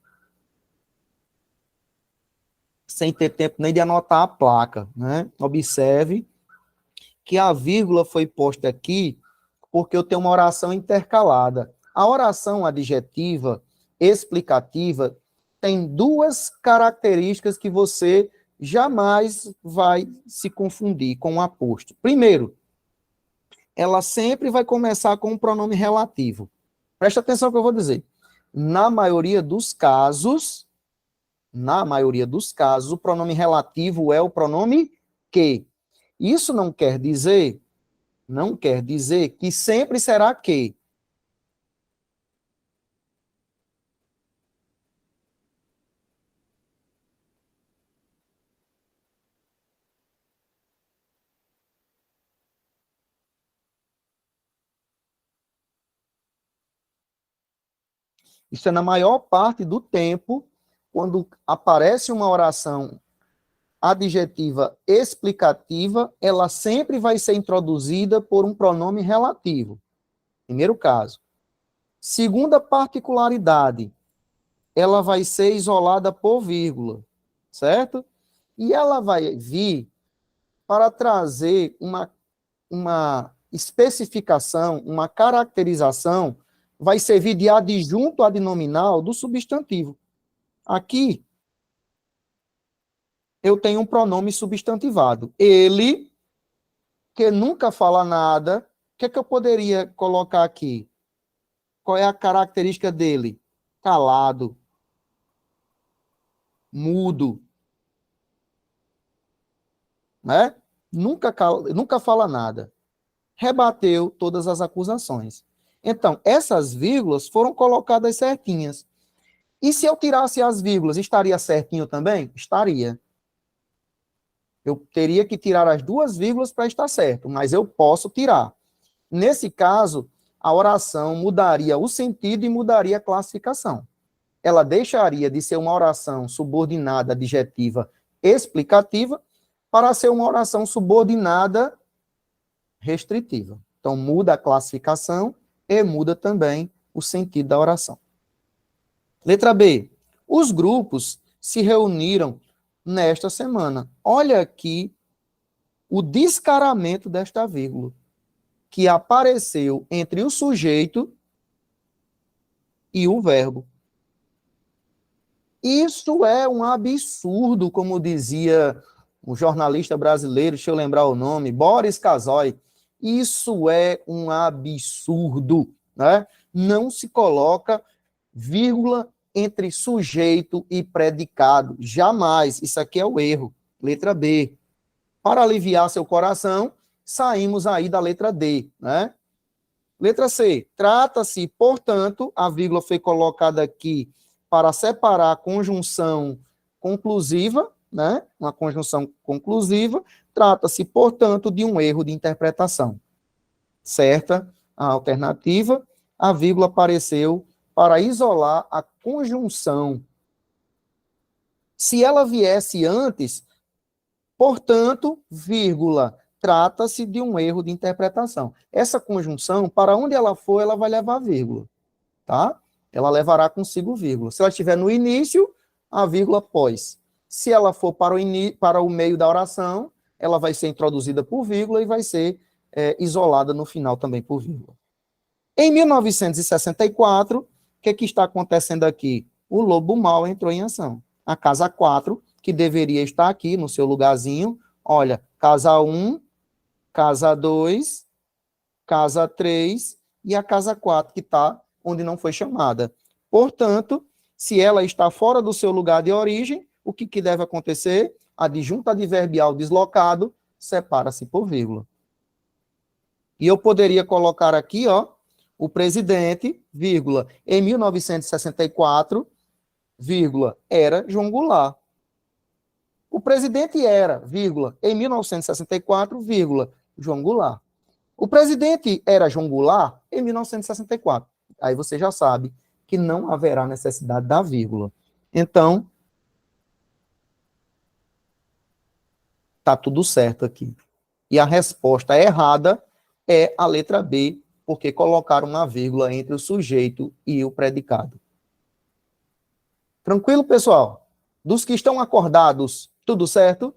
sem ter tempo nem de anotar a placa, né? Observe que a vírgula foi posta aqui porque eu tenho uma oração intercalada. A oração adjetiva explicativa tem 2 características que você jamais vai se confundir com o aposto. Primeiro, ela sempre vai começar com um pronome relativo. Presta atenção no que eu vou dizer. Na maioria dos casos, o pronome relativo é o pronome que. Isso não quer dizer que sempre será que. Isso é na maior parte do tempo, quando aparece uma oração adjetiva explicativa, ela sempre vai ser introduzida por um pronome relativo. Primeiro caso. Segunda particularidade, ela vai ser isolada por vírgula, certo? E ela vai vir para trazer uma especificação, uma caracterização, vai servir de adjunto adnominal do substantivo. Aqui, eu tenho um pronome substantivado. Ele que nunca fala nada, o que é que eu poderia colocar aqui? Qual é a característica dele? Calado, mudo, né? Nunca fala nada. Rebateu todas as acusações. Então, essas vírgulas foram colocadas certinhas. E se eu tirasse as vírgulas, estaria certinho também? Estaria. Eu teria que tirar as duas vírgulas para estar certo, mas eu posso tirar. Nesse caso, a oração mudaria o sentido e mudaria a classificação. Ela deixaria de ser uma oração subordinada adjetiva explicativa para ser uma oração subordinada restritiva. Então, muda a classificação e muda também o sentido da oração. Letra B. Os grupos se reuniram nesta semana. Olha aqui o descaramento desta vírgula, que apareceu entre o sujeito e o verbo. Isso é um absurdo, como dizia o jornalista brasileiro, deixa eu lembrar o nome, Boris Casoy. Isso é um absurdo, né? Não se coloca vírgula entre sujeito e predicado. Jamais. Isso aqui é o erro. Letra B. Para aliviar seu coração, saímos aí da letra D, né? Letra C. Trata-se, portanto, a vírgula foi colocada aqui para separar a conjunção conclusiva, né? Uma conjunção conclusiva. Trata-se, portanto, de um erro de interpretação. Certa a alternativa, a vírgula apareceu para isolar a conjunção. Se ela viesse antes, portanto, vírgula, trata-se de um erro de interpretação. Essa conjunção, para onde ela for, ela vai levar vírgula, tá? Ela levará consigo vírgula. Se ela estiver no início, a vírgula pós. Se ela for para o meio da oração, ela vai ser introduzida por vírgula e vai ser isolada no final também por vírgula. Em 1964, o que está acontecendo aqui? O lobo mau entrou em ação. A casa 4, que deveria estar aqui no seu lugarzinho, olha, casa 1, casa 2, casa 3 e a casa 4, que está onde não foi chamada. Portanto, se ela está fora do seu lugar de origem, o que deve acontecer? Adjunto adverbial deslocado separa-se por vírgula. E eu poderia colocar aqui, ó, o presidente, vírgula, em 1964, vírgula, era João Goulart. O presidente era, vírgula, em 1964, vírgula, João Goulart. O presidente era João Goulart em 1964. Aí você já sabe que não haverá necessidade da vírgula. Então, tá tudo certo aqui. E a resposta errada é a letra B, porque colocaram uma vírgula entre o sujeito e o predicado. Tranquilo, pessoal? Dos que estão acordados, tudo certo?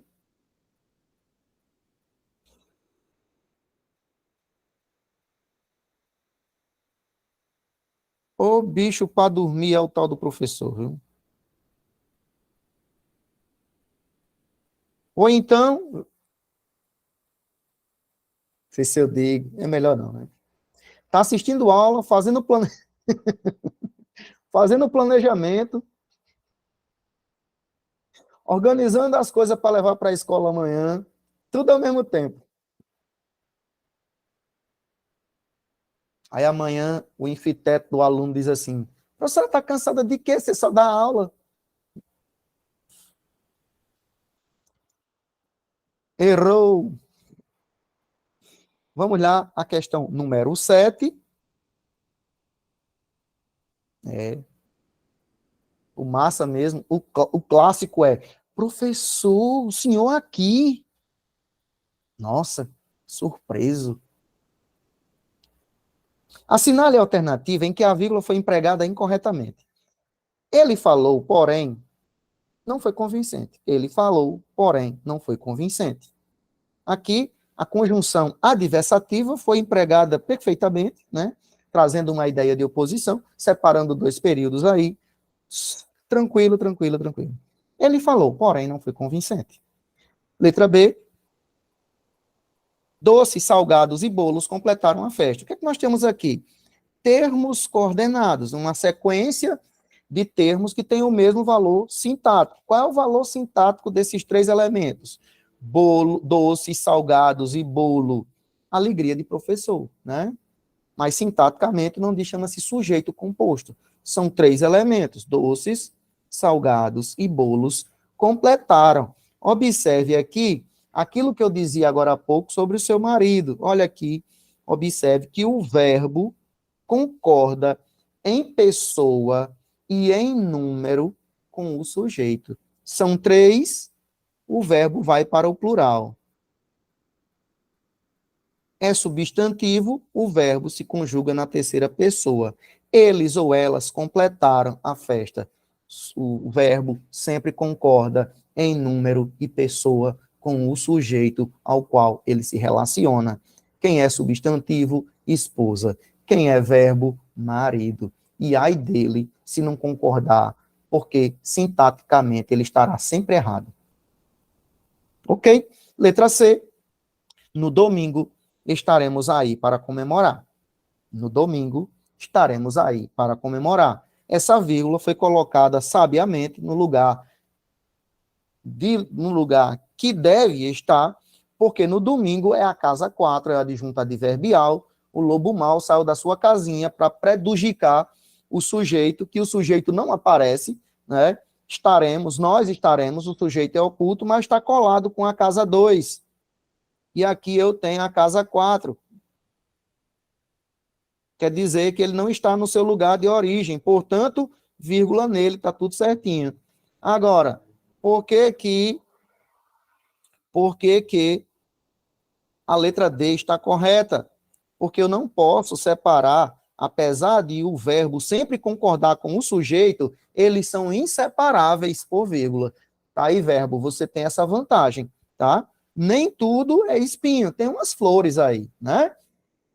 Ô bicho para dormir é o tal do professor, viu? Ou então, não sei se eu digo, é melhor não, né? Tá assistindo aula, fazendo planejamento, organizando as coisas para levar para a escola amanhã, tudo ao mesmo tempo. Aí amanhã o infiteto do aluno diz assim: professora, está cansada de quê? Você só dá aula. Errou. Vamos lá, a questão número 7. O massa mesmo, o clássico é: professor, o senhor aqui. Nossa, surpreso. Assinale a alternativa em que a vírgula foi empregada incorretamente. Ele falou, porém, não foi convincente. Ele falou, porém, não foi convincente. Aqui, a conjunção adversativa foi empregada perfeitamente, né? Trazendo uma ideia de oposição, separando dois períodos aí. Tranquilo, tranquilo, tranquilo. Ele falou, porém, não foi convincente. Letra B. Doces, salgados e bolos completaram a festa. O que é que nós temos aqui? Termos coordenados, uma sequência de termos que tem o mesmo valor sintático. Qual é o valor sintático desses três elementos? Bolo, doces, salgados e bolo. Alegria de professor, né? Mas sintaticamente não diz, chama-se sujeito composto. São três elementos, doces, salgados e bolos completaram. Observe aqui aquilo que eu dizia agora há pouco sobre o seu marido. Olha aqui, observe que o verbo concorda em pessoa e em número com o sujeito. São três, o verbo vai para o plural. É substantivo, o verbo se conjuga na terceira pessoa. Eles ou elas completaram a festa. O verbo sempre concorda em número e pessoa com o sujeito ao qual ele se relaciona. Quem é substantivo, esposa. Quem é verbo, marido. E ai dele se não concordar, porque sintaticamente ele estará sempre errado. Ok? Letra C. No domingo, estaremos aí para comemorar. No domingo, estaremos aí para comemorar. Essa vírgula foi colocada sabiamente no lugar que deve estar, porque no domingo é a casa 4, é a adjunta adverbial, o lobo mau saiu da sua casinha para prejudicar o sujeito, que o sujeito não aparece, né? Nós estaremos, o sujeito é oculto, mas está colado com a casa 2. E aqui eu tenho a casa 4. Quer dizer que ele não está no seu lugar de origem, portanto, vírgula nele, está tudo certinho. Agora, por que a letra D está correta? Porque eu não posso separar, apesar de o verbo sempre concordar com o sujeito, eles são inseparáveis por vírgula. Tá aí, verbo, você tem essa vantagem, tá? Nem tudo é espinho, tem umas flores aí, né?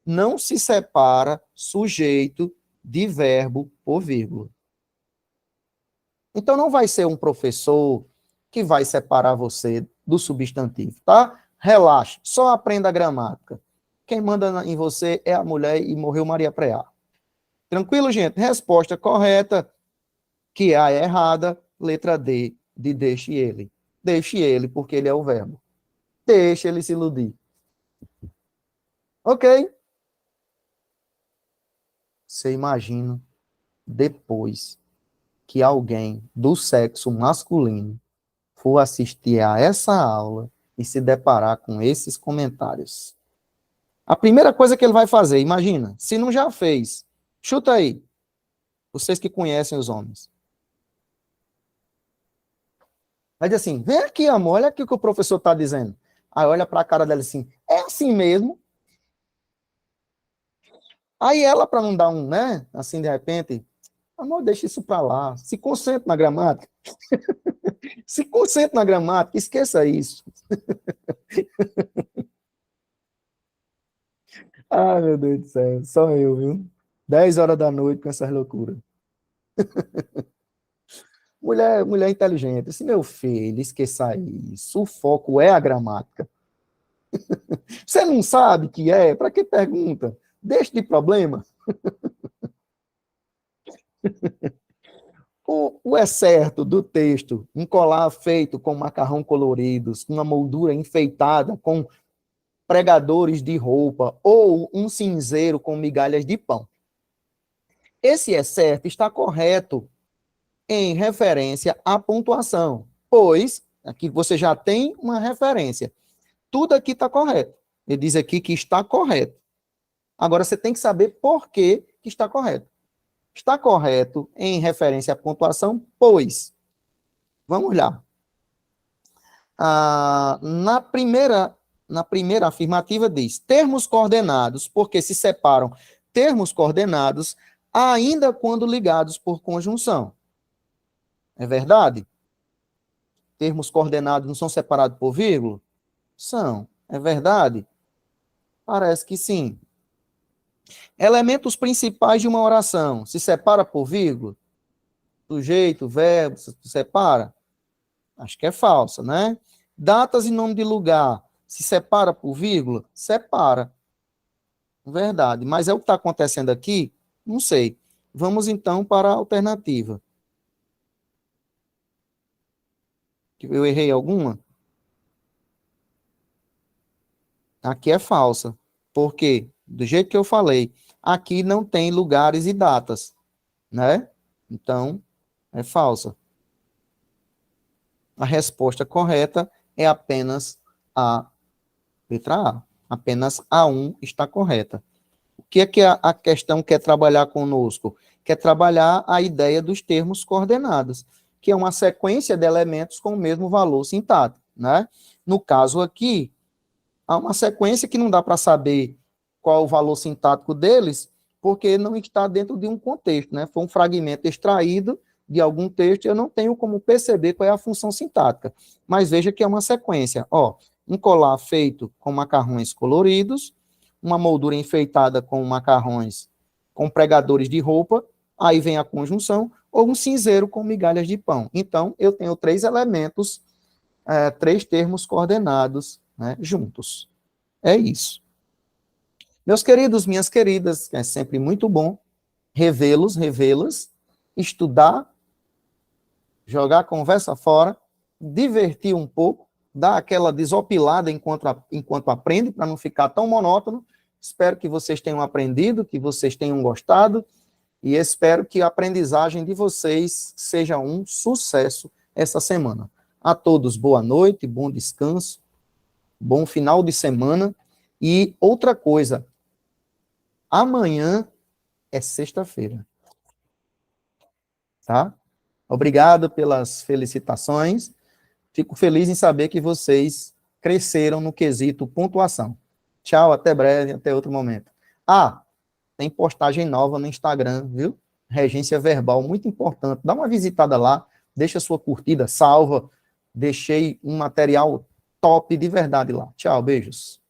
Não se separa sujeito de verbo por vírgula. Então, não vai ser um professor que vai separar você do substantivo, tá? Relaxe, só aprenda a gramática. Quem manda em você é a mulher e morreu Maria Preá. Tranquilo, gente? Resposta correta, que A é errada, letra D, de deixe ele. Deixe ele, porque ele é o verbo. Deixe ele se iludir. Ok? Você imagina, depois que alguém do sexo masculino for assistir a essa aula e se deparar com esses comentários. A primeira coisa que ele vai fazer, imagina, se não já fez, chuta aí, vocês que conhecem os homens. Vai dizer assim, vem aqui, amor, olha aqui o que o professor está dizendo. Aí olha para a cara dela assim, é assim mesmo? Aí ela, para não dar um, né, assim de repente, amor, deixa isso para lá, se concentre na gramática. Se concentre na gramática, esqueça isso. Ah, meu Deus do céu, só eu, viu? 10 horas da noite com essas loucuras. Mulher inteligente. Assim, meu filho, esqueça isso. O foco é a gramática. Você não sabe que é? Para que pergunta? Deixa de problema. O excerto do texto, um colar feito com macarrão coloridos, uma moldura enfeitada com pregadores de roupa ou um cinzeiro com migalhas de pão. Esse excerto está correto em referência à pontuação, pois aqui você já tem uma referência. Tudo aqui está correto. Ele diz aqui que está correto. Agora você tem que saber por que está correto. Está correto em referência à pontuação, pois. Vamos lá. Na primeira afirmativa diz, termos coordenados, porque se separam termos coordenados, ainda quando ligados por conjunção. É verdade? Termos coordenados não são separados por vírgula? São. É verdade? Parece que sim. Elementos principais de uma oração. Se separa por vírgula? Sujeito, verbo, se separa? Acho que é falsa, né? Datas e nome de lugar. Se separa por vírgula? Separa. Verdade. Mas é o que está acontecendo aqui? Não sei. Vamos então para a alternativa. Eu errei alguma? Aqui é falsa. Por quê? Do jeito que eu falei, aqui não tem lugares e datas, né? Então, é falsa. A resposta correta é apenas a letra A. Apenas A1 está correta. O que é que a questão quer trabalhar conosco? Quer trabalhar a ideia dos termos coordenados, que é uma sequência de elementos com o mesmo valor sintático, né? No caso aqui, há uma sequência que não dá para saber qual o valor sintático deles, porque não está dentro de um contexto, né? Foi um fragmento extraído de algum texto e eu não tenho como perceber qual é a função sintática. Mas veja que é uma sequência. Ó, um colar feito com macarrões coloridos, uma moldura enfeitada com macarrões com pregadores de roupa, aí vem a conjunção, ou um cinzeiro com migalhas de pão. Então, eu tenho três elementos, três termos coordenados, né, juntos. É isso. Meus queridos, minhas queridas, é sempre muito bom revê-las, estudar, jogar a conversa fora, divertir um pouco, dar aquela desopilada enquanto aprende, para não ficar tão monótono. Espero que vocês tenham aprendido, que vocês tenham gostado, e espero que a aprendizagem de vocês seja um sucesso essa semana. A todos, boa noite, bom descanso, bom final de semana. E outra coisa, amanhã é sexta-feira, tá? Obrigado pelas felicitações. Fico feliz em saber que vocês cresceram no quesito pontuação. Tchau, até breve, até outro momento. Ah, tem postagem nova no Instagram, viu? Regência verbal, muito importante. Dá uma visitada lá, deixa sua curtida, salva. Deixei um material top de verdade lá. Tchau, beijos.